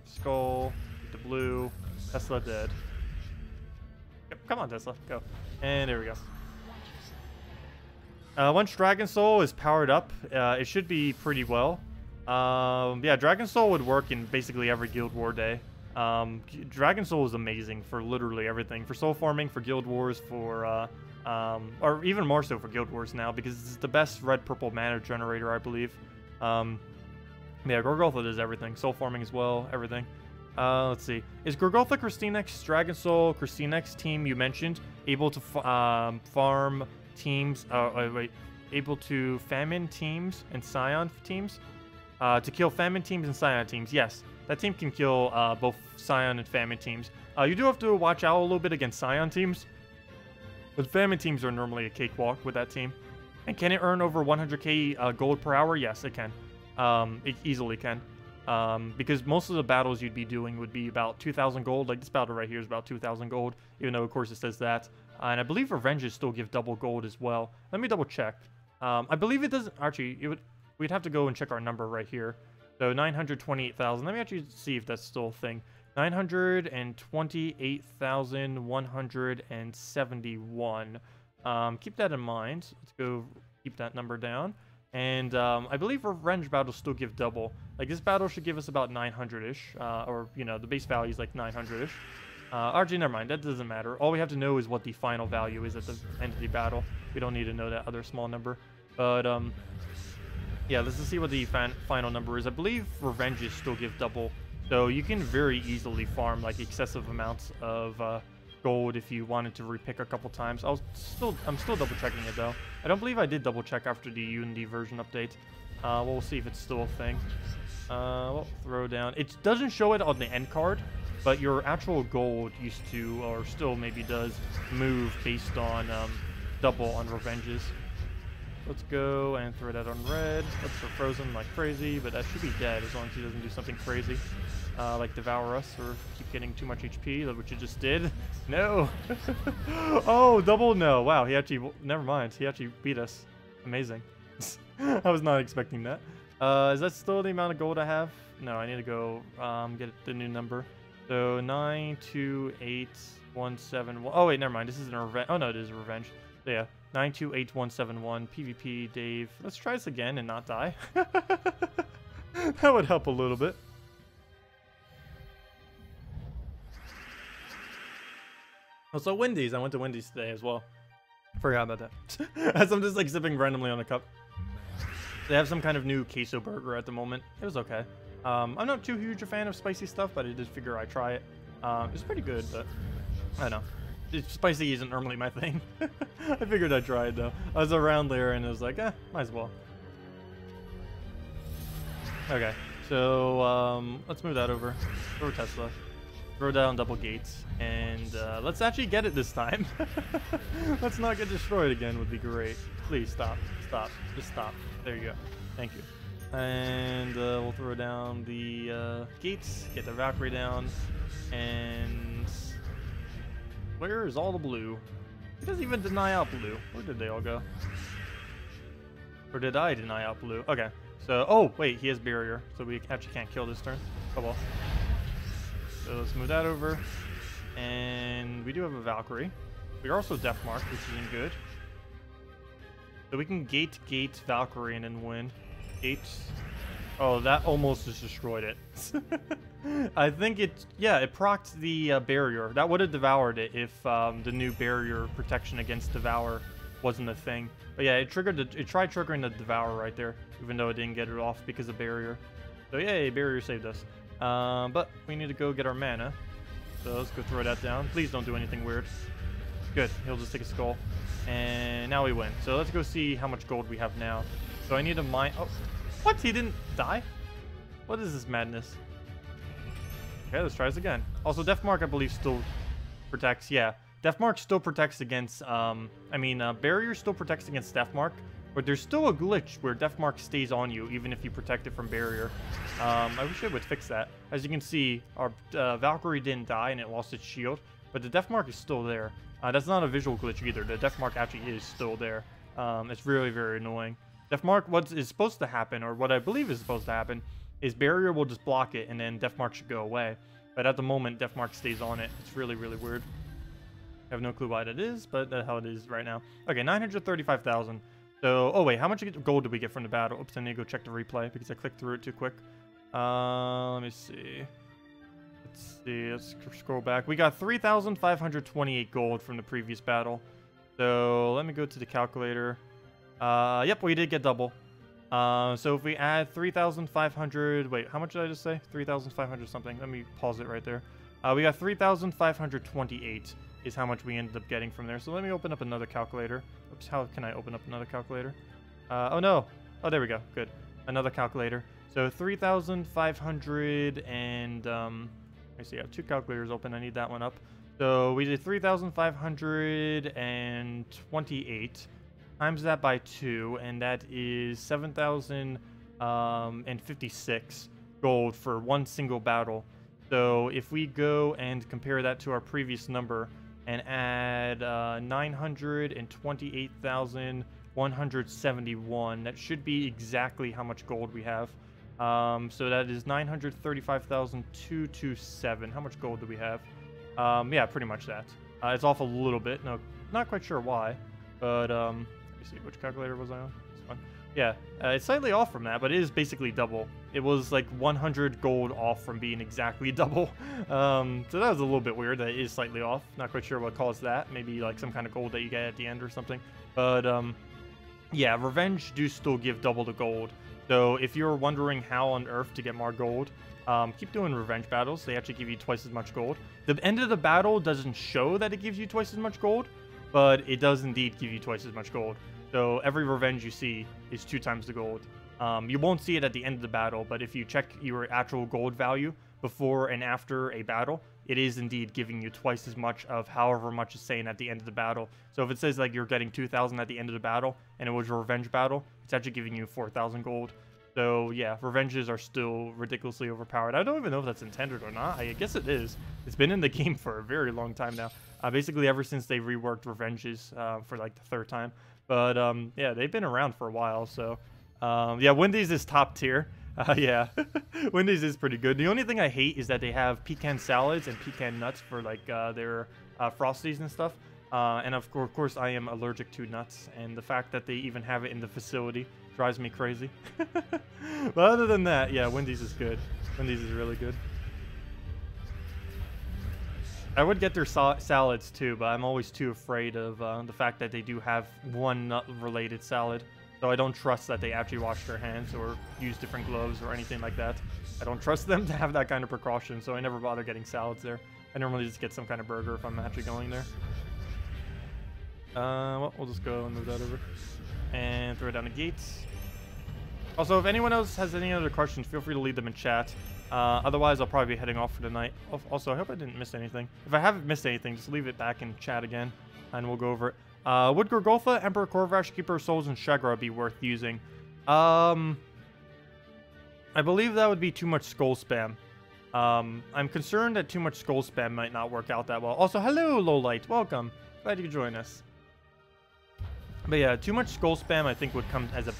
Skull. The blue. Tesla dead. Yep, come on, Tesla. Go. And there we go. Once Dragon Soul is powered up, it should be pretty well. Yeah, Dragon Soul would work in basically every Guild War day. Dragon Soul is amazing for literally everything. For soul farming, for Guild Wars, for... or even more so for Guild Wars now, because it's the best red-purple mana generator, I believe. Yeah, Gorgotha does everything. Soul farming as well, everything. Let's see. Is Gorgotha KrissTigger's Dragon Soul KrissTigger's team you mentioned able to farm teams? Able to famine teams and scion teams? To kill famine teams and scion teams. Yes, that team can kill both scion and famine teams. You do have to watch out a little bit against scion teams. But famine teams are normally a cakewalk with that team. And can it earn over 100k gold per hour? Yes, it can. It easily can. Because most of the battles you'd be doing would be about 2,000 gold. Like this battle right here is about 2,000 gold, even though of course it says that. And I believe Revenges still give double gold as well. Let me double check. I believe it doesn't. Actually, we'd have to go and check our number right here. So 928,000. Let me actually see if that's still a thing. 928,171. Keep that in mind. Let's go keep that number down. And I believe revenge battles still give double. Like this battle should give us about 900-ish. Or, you know, the base value is like 900-ish. Actually, never mind. That doesn't matter. All we have to know is what the final value is at the end of the battle. We don't need to know that other small number. But, Yeah, let's just see what the final number is. I believe revenges still give double, so you can very easily farm like excessive amounts of gold if you wanted to repick a couple times. I'm still double checking it though. I don't believe I did double check after the Unity version update. We'll see if it's still a thing. We'll throw down. It doesn't show it on the end card, but your actual gold used to, or still maybe does, move based on double on revenges. Let's go and throw that on red. Let's throw frozen like crazy, but that should be dead as long as he doesn't do something crazy. Like devour us or keep getting too much HP, which it just did. No. Oh, double no. Wow, he actually, never mind. He actually beat us. Amazing. I was not expecting that. Is that still the amount of gold I have? No, I need to go get the new number. So 928171. Oh wait, never mind. This isn't a revenge. Oh no, it is a revenge. So yeah, 928171 PvP Dave. Let's try this again and not die. That would help a little bit. Also, Wendy's. I went to Wendy's today as well. Forgot about that. As I'm just like sipping randomly on a cup. They have some kind of new queso burger at the moment. It was okay. I'm not too huge a fan of spicy stuff, but I did figure I'd try it. It's pretty good, but I don't know. Spicy isn't normally my thing. I figured I'd try it though. I was around there and I was like, might as well. Okay, so let's move that over. Throw Tesla. Throw down double gates, and let's actually get it this time. Let's not get destroyed again would be great. Please stop, stop, just stop. There you go. Thank you. And we'll throw down the gates, get the Valkyrie down, and where is all the blue? He doesn't even deny out blue. Where did they all go? Or did I deny out blue? Okay, so, oh, wait, he has barrier, so we actually can't kill this turn. Oh well. So let's move that over. And we do have a Valkyrie. We are also death marked, which isn't good. So we can gate Valkyrie and then win. Gate. Oh, that almost just destroyed it. I think it procced the barrier. That would have devoured it if the new barrier protection against devour wasn't a thing. But yeah, it tried triggering the devour right there, even though it didn't get it off because of barrier. So yay, barrier saved us. But we need to go get our mana. So let's go throw that down. Please don't do anything weird. Good, he'll just take a skull. And now we win. So let's go see how much gold we have now. So I need to mine. Oh, what? He didn't die? What is this madness? Okay, let's try this again. Also, Deathmark, I believe, still protects. Yeah, Deathmark still protects against. Barrier still protects against Deathmark, but there's still a glitch where Deathmark stays on you even if you protect it from barrier. I wish I would fix that. As you can see, our Valkyrie didn't die and it lost its shield, but the Deathmark is still there. That's not a visual glitch either. The Deathmark actually is still there. It's really, very annoying. Deathmark, what is supposed to happen, or what I believe is supposed to happen, is barrier will just block it and then Deathmark should go away. But at the moment, Deathmark stays on it. It's really, really weird. I have no clue why that is, but that's how it is right now. Okay, 935,000. So, oh wait, how much gold did we get from the battle? Oops, I need to go check the replay because I clicked through it too quick. Let me see. Let's scroll back. We got 3,528 gold from the previous battle. So let me go to the calculator. Yep, we did get double. So if we add 3,500, wait, how much did I just say? 3,500 something. Let me pause it right there. We got 3,528 is how much we ended up getting from there. So let me open up another calculator. Oops, how can I open up another calculator? Oh no. Oh, there we go. Good. Another calculator. So 3,500 and let me see. I have two calculators open. I need that one up. So we did 3,528 times that by 2, and that is 7,056 gold for one single battle. So if we go and compare that to our previous number and add 928,171, that should be exactly how much gold we have. So that is 935,227. How much gold do we have? Yeah, pretty much that. It's off a little bit. No, not quite sure why, but let me see, which calculator was I on? This one. Yeah, it's slightly off from that, but it is basically double. It was like 100 gold off from being exactly double. So that was a little bit weird. That is slightly off. Not quite sure what caused that. Maybe like some kind of gold that you get at the end or something. But yeah, Revenge do still give double the gold. So if you're wondering how on earth to get more gold, keep doing revenge battles. They actually give you twice as much gold. The end of the battle doesn't show that it gives you twice as much gold, but it does indeed give you twice as much gold. So every revenge you see is 2 times the gold. You won't see it at the end of the battle, but if you check your actual gold value before and after a battle, it is indeed giving you twice as much of however much it's saying at the end of the battle. So if it says like you're getting 2,000 at the end of the battle and it was a revenge battle, it's actually giving you 4,000 gold. So yeah, revenges are still ridiculously overpowered. I don't even know if that's intended or not. I guess it is. It's been in the game for a very long time now. Basically ever since they reworked revenges for like the 3rd time. But yeah, they've been around for a while. So yeah, Wendy's is top tier. Yeah, Wendy's is pretty good. The only thing I hate is that they have pecan salads and pecan nuts for like their Frosties and stuff. And of course, I am allergic to nuts, and the fact that they even have it in the facility drives me crazy. But other than that, yeah, Wendy's is good. Wendy's is really good. I would get their salads too, but I'm always too afraid of the fact that they do have one nut-related salad. So I don't trust that they actually wash their hands or use different gloves or anything like that. I don't trust them to have that kind of precaution, so I never bother getting salads there. I normally just get some kind of burger if I'm actually going there. Well, we'll just go and move that over. And throw down the gates. Also, if anyone else has any other questions, feel free to leave them in chat. Otherwise, I'll probably be heading off for the night. Also, I hope I didn't miss anything. If I haven't missed anything, just leave it back in chat again, and we'll go over it. Would Gorgolfa, Emperor Corvash, Keeper of Souls, and Shagra be worth using? I believe that would be too much skull spam. I'm concerned that too much skull spam might not work out that well. Also, hello, Lowlight. Welcome. Glad you could join us. But yeah, too much skull spam I think would come as a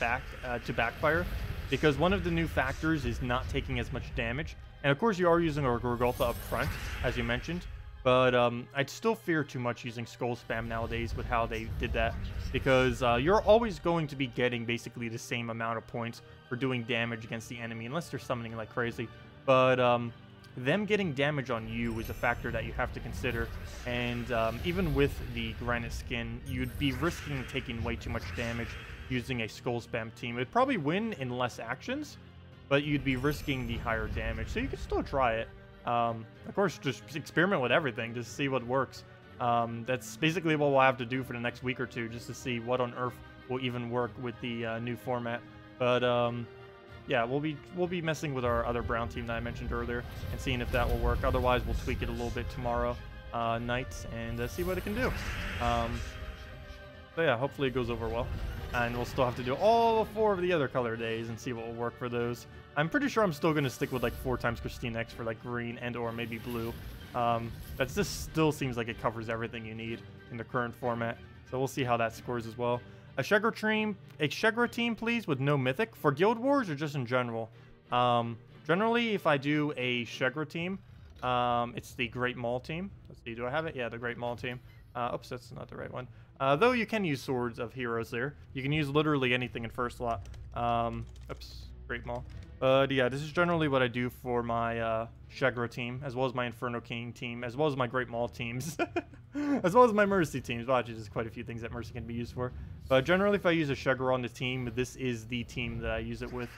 backfire, because one of the new factors is not taking as much damage. And of course, you are using a Gorgolfa up front, as you mentioned. But I'd still fear too much using skull spam nowadays with how they did that, because you're always going to be getting basically the same amount of points for doing damage against the enemy, unless they're summoning like crazy. But them getting damage on you is a factor that you have to consider, and even with the granite skin, you'd be risking taking way too much damage using a skull spam team. It'd probably win in less actions, but you'd be risking the higher damage, so you could still try it. Of course, just experiment with everything, just see what works. That's basically what we'll have to do for the next week or two, just to see what on earth will even work with the new format. But yeah, we'll be messing with our other brown team that I mentioned earlier and seeing if that will work. Otherwise, we'll tweak it a little bit tomorrow night and see what it can do. But yeah, hopefully it goes over well. And we'll still have to do all 4 of the other color days and see what will work for those. I'm pretty sure I'm still going to stick with like 4 times Christine X for like green and or maybe blue. That just still seems like it covers everything you need in the current format. So we'll see how that scores as well. A Shagra team, please, with no mythic. For Guild Wars or just in general? Generally, if I do a Shagra team, it's the Great Maul team. Let's see, do I have it? Yeah, the Great Maul team. Oops, that's not the right one. Though you can use Swords of Heroes there. You can use literally anything in first slot. Oops, Great Maul. But yeah, this is generally what I do for my Shagra team, as well as my Inferno King team, as well as my Great Maul teams, as well as my Mercy teams. Well, actually, there's quite a few things that Mercy can be used for. But generally, if I use a Shagra on the team, this is the team that I use it with.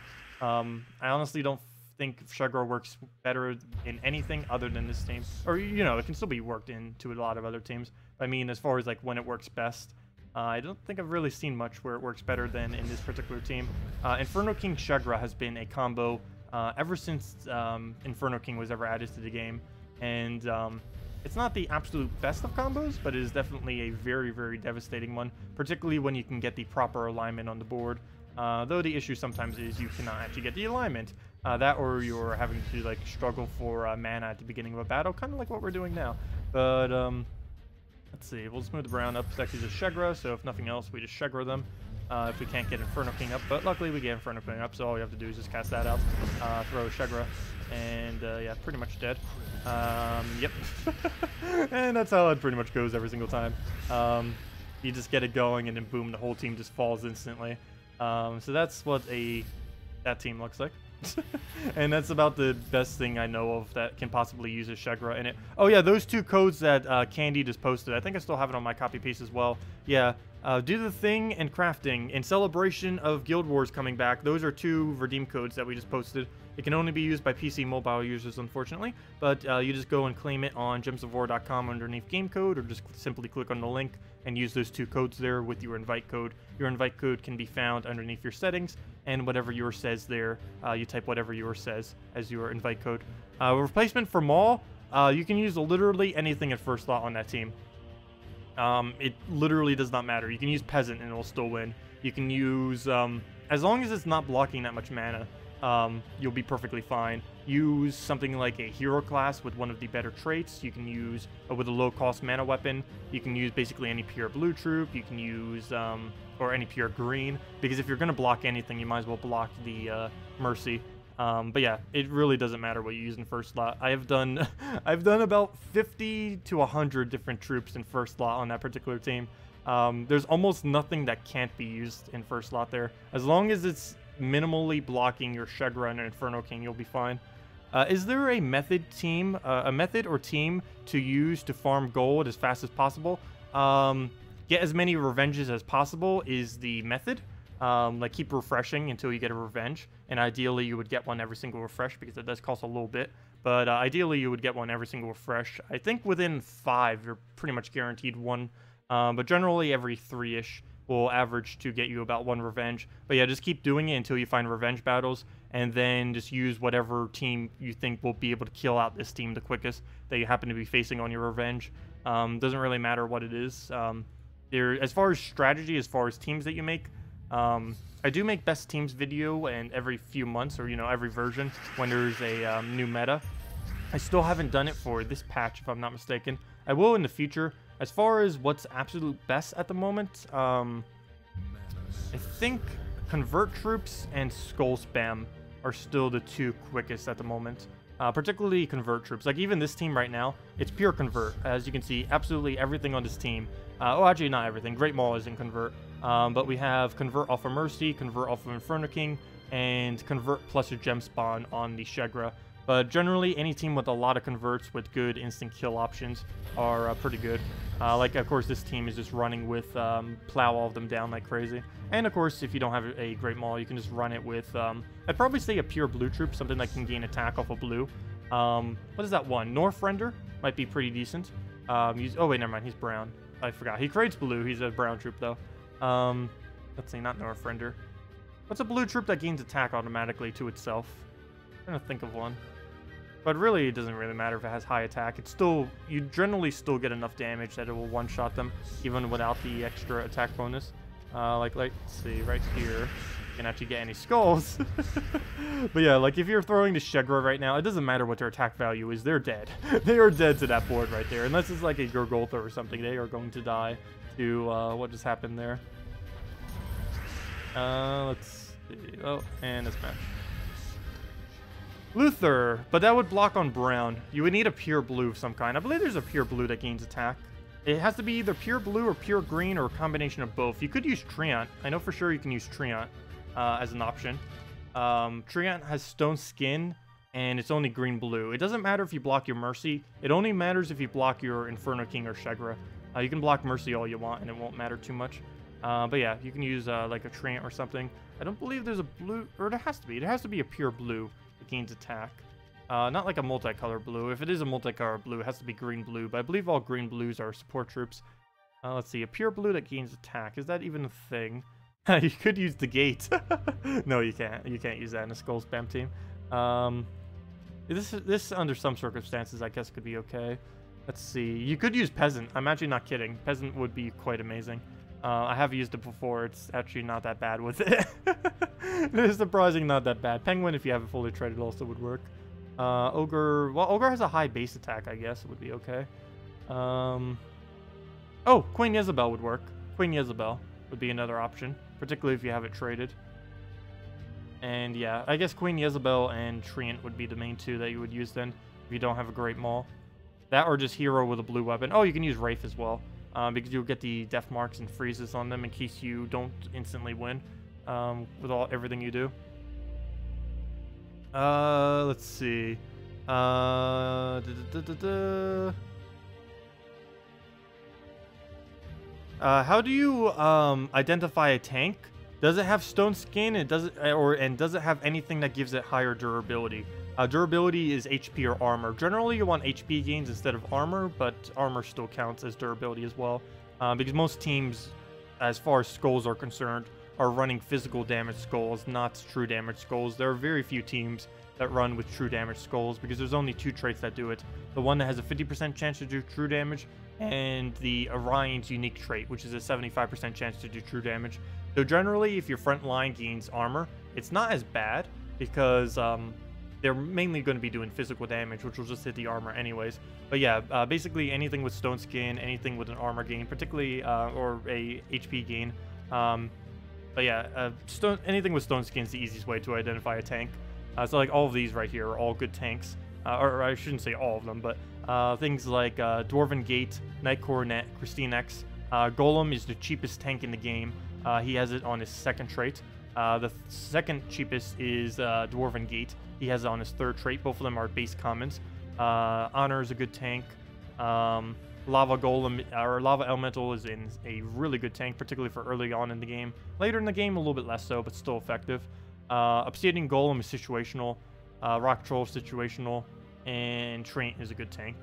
I honestly don't think Shagra works better in anything other than this team. Or, you know, it can still be worked into a lot of other teams. I mean, as far as like when it works best, I don't think I've really seen much where it works better than in this particular team. Inferno King Shagra has been a combo ever since Inferno King was ever added to the game. And it's not the absolute best of combos, but it is definitely a very, very devastating one, particularly when you can get the proper alignment on the board. Though the issue sometimes is you cannot actually get the alignment. That or you're having to like struggle for mana at the beginning of a battle, kind of like what we're doing now. But let's see, we'll just move the brown up. It's actually just Shagra, so if nothing else, we just Shagra them. If we can't get Inferno King up, but luckily we get Inferno King up, so all we have to do is just cast that out, throw Shagra, and yeah, pretty much dead. Yep. And that's how it pretty much goes every single time. You just get it going, and then boom, the whole team just falls instantly. So that's what that team looks like. And that's about the best thing I know of that can possibly use a Shagra in it. Oh yeah, those 2 codes that Candy just posted. I think I still have it on my copy paste as well. Yeah, do the thing and crafting in celebration of Guild Wars coming back. Those are 2 redeem codes that we just posted. It can only be used by PC mobile users, unfortunately, but you just go and claim it on gemsofwar.com underneath game code, or just simply click on the link and use those 2 codes there with your invite code. Your invite code can be found underneath your settings, and whatever yours says there, you type whatever yours says as your invite code. Replacement for Maul, you can use literally anything at first slot on that team. It literally does not matter. You can use Peasant and it'll still win. You can use, as long as it's not blocking that much mana, you'll be perfectly fine. Use something like a hero class with one of the better traits. You can use with a low cost mana weapon. You can use basically any pure blue troop. You can use or any pure green, because if you're going to block anything, you might as well block the Mercy. But yeah, it really doesn't matter what you use in first slot. I've done about 50 to 100 different troops in first slot on that particular team. There's almost nothing that can't be used in first slot there. As long as it's minimally blocking your Shagra and Inferno King, you'll be fine. Is there a method or team to use to farm gold as fast as possible? Get as many revenges as possible is the method. Like keep refreshing until you get a revenge, and ideally you would get one every single refresh, because it does cost a little bit, but ideally you would get one every single refresh. I think within 5 you're pretty much guaranteed one, but generally every 3-ish will average to get you about 1 revenge. But yeah, just keep doing it until you find revenge battles, and then just use whatever team you think will be able to kill out this team the quickest that you happen to be facing on your revenge. Doesn't really matter what it is. As far as strategy, as far as teams that you make, I do make best teams video, and every few months, or every version when there's a new meta. I still haven't done it for this patch, if I'm not mistaken. I will in the future. As far as what's absolute best at the moment, I think Convert Troops and Skull Spam are still the 2 quickest at the moment. Particularly Convert Troops. Like even this team right now, it's pure Convert. As you can see, absolutely everything on this team. Oh, actually not everything. Great Maul is in Convert. But we have Convert off of Mercy, Convert off of Inferno King, and Convert plus a Gem Spawn on the Shagra. But generally, any team with a lot of converts with good instant kill options are pretty good. Like, of course, this team is just running with Plow all of them down like crazy. And, of course, if you don't have a Great Maul, you can just run it with, I'd probably say a pure blue troop, something that can gain attack off of blue. What is that one? North Render might be pretty decent. Oh, wait, never mind. He's brown. I forgot. He creates blue. He's a brown troop, though. Let's see, not North Render. What's a blue troop that gains attack automatically to itself? I'm trying to think of one. But really, it doesn't really matter if it has high attack. It's still, you generally still get enough damage that it will one-shot them, even without the extra attack bonus. Let's see, right here, you can actually get any skulls. But yeah, like if you're throwing the Shagra right now, it doesn't matter what their attack value is, they're dead. They are dead to that board right there. Unless it's like a Gurgultha or something, they are going to die to what just happened there. Let's see. Oh, and it's match. Luther, but that would block on brown. You would need a pure blue of some kind. I believe there's a pure blue that gains attack. It has to be either pure blue or pure green, or a combination of both. You could use Treant. I know for sure you can use Treant as an option. Treant has stone skin, and it's only green-blue. It doesn't matter if you block your Mercy. It only matters if you block your Inferno King or Shagra. You can block Mercy all you want, and it won't matter too much. But yeah, you can use like a Treant or something. I don't believe there's a blue, or there has to be. There has to be a pure blue that gains attack. Not like a multicolor blue. If it is a multicolor blue, it has to be green-blue. But I believe all green blues are support troops. Let's see, a pure blue that gains attack. Is that even a thing? You could use the gate. No, you can't. You can't use that in a Skull Spam team. This under some circumstances, I guess, could be okay. Let's see. You could use Peasant. I'm actually not kidding. Peasant would be quite amazing. I have used it before. It's actually not that bad with it. It's surprising not that bad. Penguin, if you have it fully traded, also would work. Ogre... Well, Ogre has a high base attack, I guess. It would be okay. Oh, Queen Jezebel would work. Queen Jezebel would be another option, particularly if you have it traded. And yeah, I guess Queen Jezebel and Treant would be the main 2 that you would use then, if you don't have a Great Maul. That or just Hero with a blue weapon. Oh, you can use Wraith as well, because you'll get the death marks and freezes on them in case you don't instantly win with everything you do. Let's see. How do you identify a tank? Does it have stone skin? And does it have anything that gives it higher durability? Durability is HP or armor. Generally, you want HP gains instead of armor, but armor still counts as durability as well. Because most teams, as far as skulls are concerned, are running physical damage skulls, not true damage skulls. There are very few teams that run with true damage skulls because there's only two traits that do it. The one that has a 50% chance to do true damage, and the Orion's unique trait, which is a 75% chance to do true damage. So generally, if your front line gains armor, it's not as bad because they're mainly going to be doing physical damage, which will just hit the armor anyways. But yeah, basically anything with stone skin, anything with an armor gain, particularly or a HP gain. But yeah, anything with stone skin is the easiest way to identify a tank. So like all of these right here are all good tanks. Or I shouldn't say all of them, but things like Dwarven Gate, Night Coronet, Christine X. Golem is the cheapest tank in the game. He has it on his second trait. The second cheapest is Dwarven Gate. He has it on his third trait. Both of them are base commons. Honor is a good tank. Lava Golem or Lava Elemental is a really good tank, particularly for early on in the game. Later in the game, a little bit less so, but still effective. Obsidian Golem is situational. Rock Troll is situational. And Traint is a good tank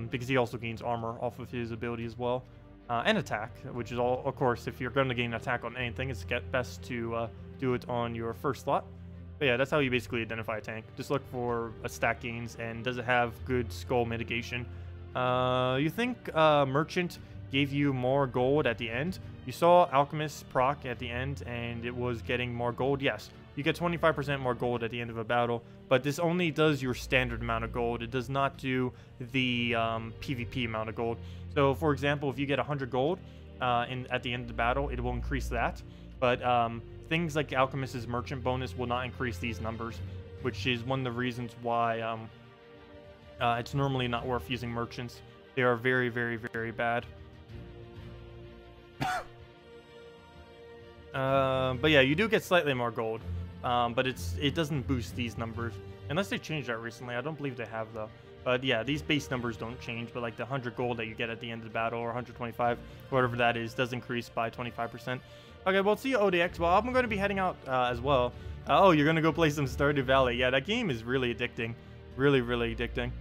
because he also gains armor off of his ability as well. And attack, which is all, of course, if you're going to gain attack on anything, it's best to do it on your first slot. But yeah, that's how you basically identify a tank. Just look for stat gains and does it have good skull mitigation. You think Merchant gave you more gold at the end? You saw Alchemist proc at the end and it was getting more gold. Yes, you get 25% more gold at the end of a battle, but this only does your standard amount of gold. It does not do the PvP amount of gold. So for example, if you get 100 gold at the end of the battle, it will increase that. But things like Alchemist's Merchant bonus will not increase these numbers, which is one of the reasons why it's normally not worth using Merchants. They are very, very, very bad. But yeah, you do get slightly more gold, but it doesn't boost these numbers unless they changed that recently. I don't believe they have though. But yeah, these base numbers don't change, but like the 100 gold that you get at the end of the battle, or 125, whatever that is, does increase by 25%. Okay, well, see you, ODX. Well, I'm going to be heading out as well. Oh, you're going to go play some Stardew Valley. Yeah, that game is really addicting. Really, really addicting.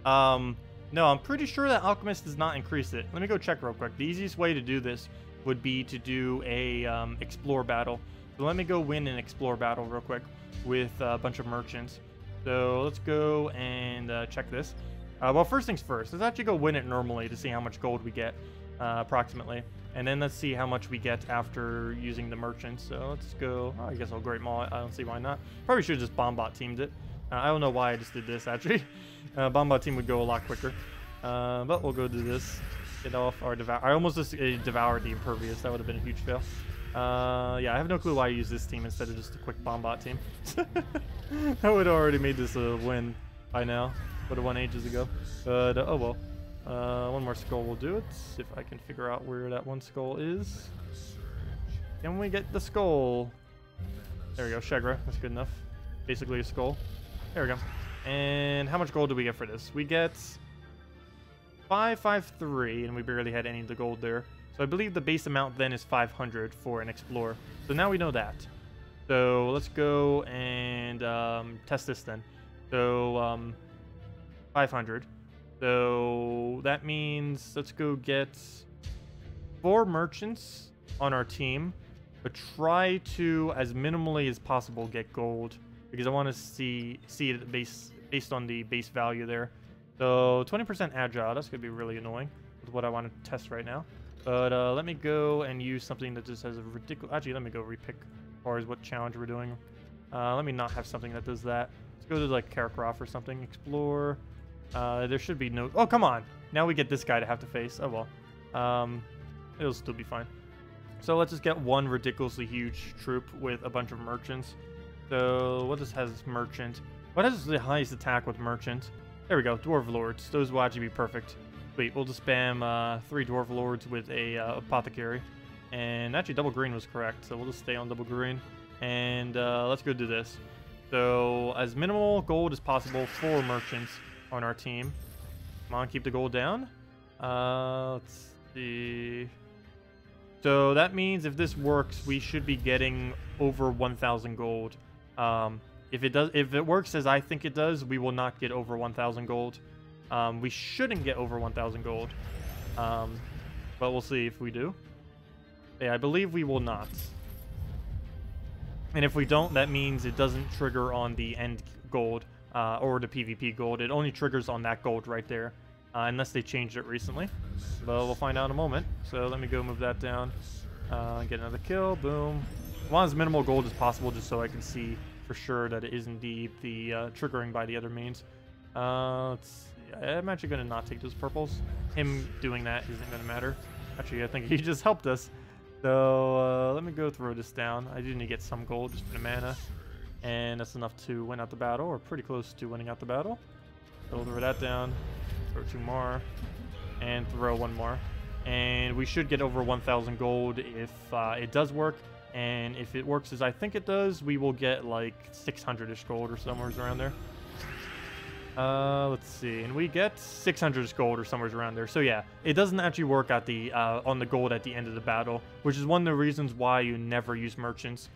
No, I'm pretty sure that Alchemist does not increase it. Let me go check real quick. The easiest way to do this would be to do a explore battle. So let me go win an explore battle real quick with a bunch of merchants. So let's go and check this. Well, first things first, let's actually go win it normally to see how much gold we get, approximately. And then let's see how much we get after using the merchants. So let's go. Oh, I guess I'll Great Maul. I don't see why not. Probably should have just Bombot teamed it. I don't know why I just did this, actually. Bombot team would go a lot quicker. But we'll go do this. Get off our Devour. I almost just devoured the Impervious. That would have been a huge fail. Yeah, I have no clue why I use this team instead of just a quick Bombot team. I would have already made this a win by now. Would have won ages ago. But, oh well. One more skull will do it. If I can figure out where that one skull is. Can we get the skull? There we go, Shagra. That's good enough. Basically a skull. There we go. And how much gold do we get for this? We get 553, and we barely had any of the gold there. So I believe the base amount then is 500 for an Explorer. So now we know that. So let's go and test this then. So 500. So that means let's go get 4 merchants on our team, but try to, as minimally as possible, get gold because I want to see it based on the base value there. So 20% agile, that's going to be really annoying with what I want to test right now. But let me go and use something that just has a ridiculous... Actually, let me go repick as far as what challenge we're doing. Let me not have something that does that. Let's go to like Karakrof or something. Explore. There should be no... Oh, come on! Now we get this guy to have to face. Oh, well. It'll still be fine. So let's just get one ridiculously huge troop with a bunch of merchants. So what does has merchant? What has the highest attack with merchant? There we go, Dwarf Lords. Those will actually be perfect. Wait, we'll just spam 3 Dwarf Lords with a Apothecary. And actually double green was correct, so we'll just stay on double green. And let's go do this. So as minimal gold as possible for merchants on our team. Come on, keep the gold down. Let's see. So that means if this works, we should be getting over 1,000 gold. If it works as I think it does, we will not get over 1,000 gold. We shouldn't get over 1,000 gold. But we'll see if we do. Yeah, I believe we will not. And if we don't, that means it doesn't trigger on the end gold or the PvP gold. It only triggers on that gold right there, unless they changed it recently. But we'll find out in a moment. So let me go move that down. Get another kill. Boom. I want as minimal gold as possible just so I can see for sure that it is indeed the triggering by the other means. Let's see. I'm actually going to not take those purples. Him doing that isn't going to matter. Actually, I think he just helped us. So let me go throw this down. I do need to get some gold just for the mana. And that's enough to win out the battle, or pretty close to winning out the battle. So we'll throw that down. Throw 2 more. And throw 1 more. And we should get over 1,000 gold if it does work. And if it works as I think it does, we will get like 600-ish gold or somewhere around there. Let's see, and we get 600 gold or somewhere around there. So yeah, it doesn't actually work at the on the gold at the end of the battle, which is one of the reasons why you never use merchants.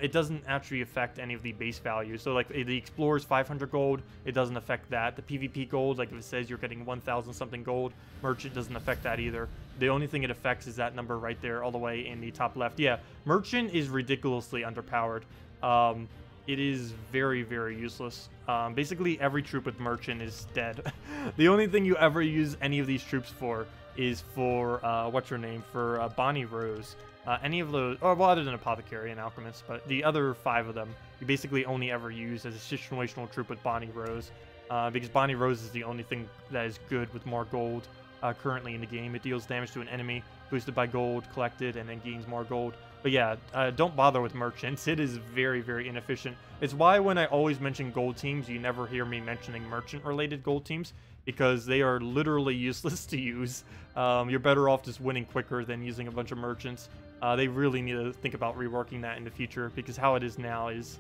It doesn't actually affect any of the base values. So like the explorer's 500 gold, it doesn't affect that. The PvP gold, like if it says you're getting 1,000 something gold, merchant doesn't affect that either. The only thing it affects is that number right there, all the way in the top left. Yeah, merchant is ridiculously underpowered. It is very, very useless. Basically, every troop with merchant is dead. The only thing you ever use any of these troops for is for, what's her name, for Bonnie Rose. Any of those, or well, other than Apothecary and Alchemist, but the other 5 of them, you basically only ever use as a situational troop with Bonnie Rose. Because Bonnie Rose is the only thing that is good with more gold currently in the game. It deals damage to an enemy, boosted by gold collected, and then gains more gold. But yeah, don't bother with merchants. It is very, very inefficient. It's why when I always mention gold teams, you never hear me mentioning merchant-related gold teams, because they are literally useless to use. You're better off just winning quicker than using a bunch of merchants. They really need to think about reworking that in the future, because how it is now is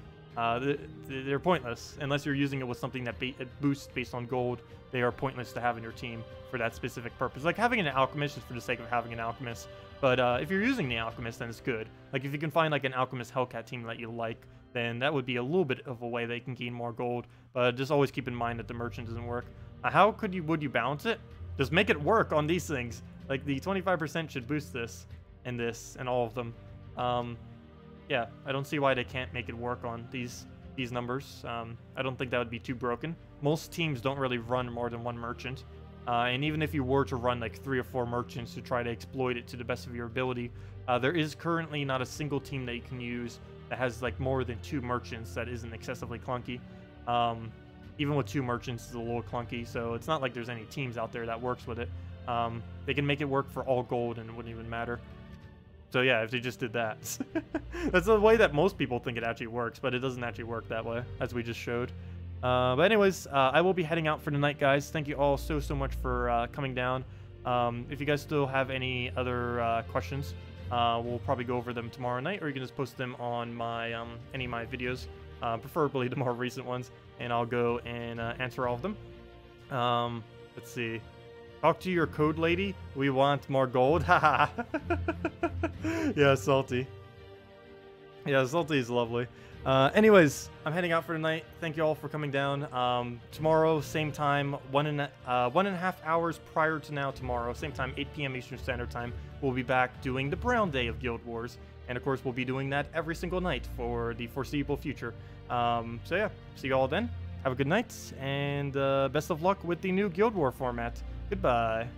they're pointless. Unless you're using it with something that boosts based on gold, they are pointless to have in your team for that specific purpose. Like having an alchemist just for the sake of having an alchemist. But if you're using the alchemist, then it's good. Like if you can find like an alchemist Hellcat team that you like, then that would be a little bit of a way they can gain more gold. But just always keep in mind that the merchant doesn't work. How would you balance it? Just make it work on these things. Like the 25% should boost this and all of them. Yeah, I don't see why they can't make it work on these numbers. I don't think that would be too broken. Most teams don't really run more than 1 merchant. And even if you were to run like 3 or 4 merchants to try to exploit it to the best of your ability, there is currently not a single team that you can use that has like more than 2 merchants that isn't excessively clunky. Even with 2 merchants, it's a little clunky, so it's not like there's any teams out there that works with it. They can make it work for all gold and it wouldn't even matter. So yeah, if they just did that. That's the way that most people think it actually works, but it doesn't actually work that way, as we just showed. But anyways, I will be heading out for the night, guys. Thank you all so much for coming down. If you guys still have any other questions, we'll probably go over them tomorrow night, or you can just post them on my any of my videos, preferably the more recent ones, and I'll go and answer all of them. Let's see. Talk to your code lady. We want more gold. Haha. Yeah, Salty. Yeah, Salty is lovely. Anyways, I'm heading out for tonight. Thank you all for coming down. Tomorrow, same time, 1.5 hours prior to now tomorrow, same time, 8 p.m. Eastern Standard Time, we'll be back doing the Brown Day of Guild Wars. And of course, we'll be doing that every single night for the foreseeable future. So yeah, see you all then. Have a good night, and best of luck with the new Guild War format. Goodbye.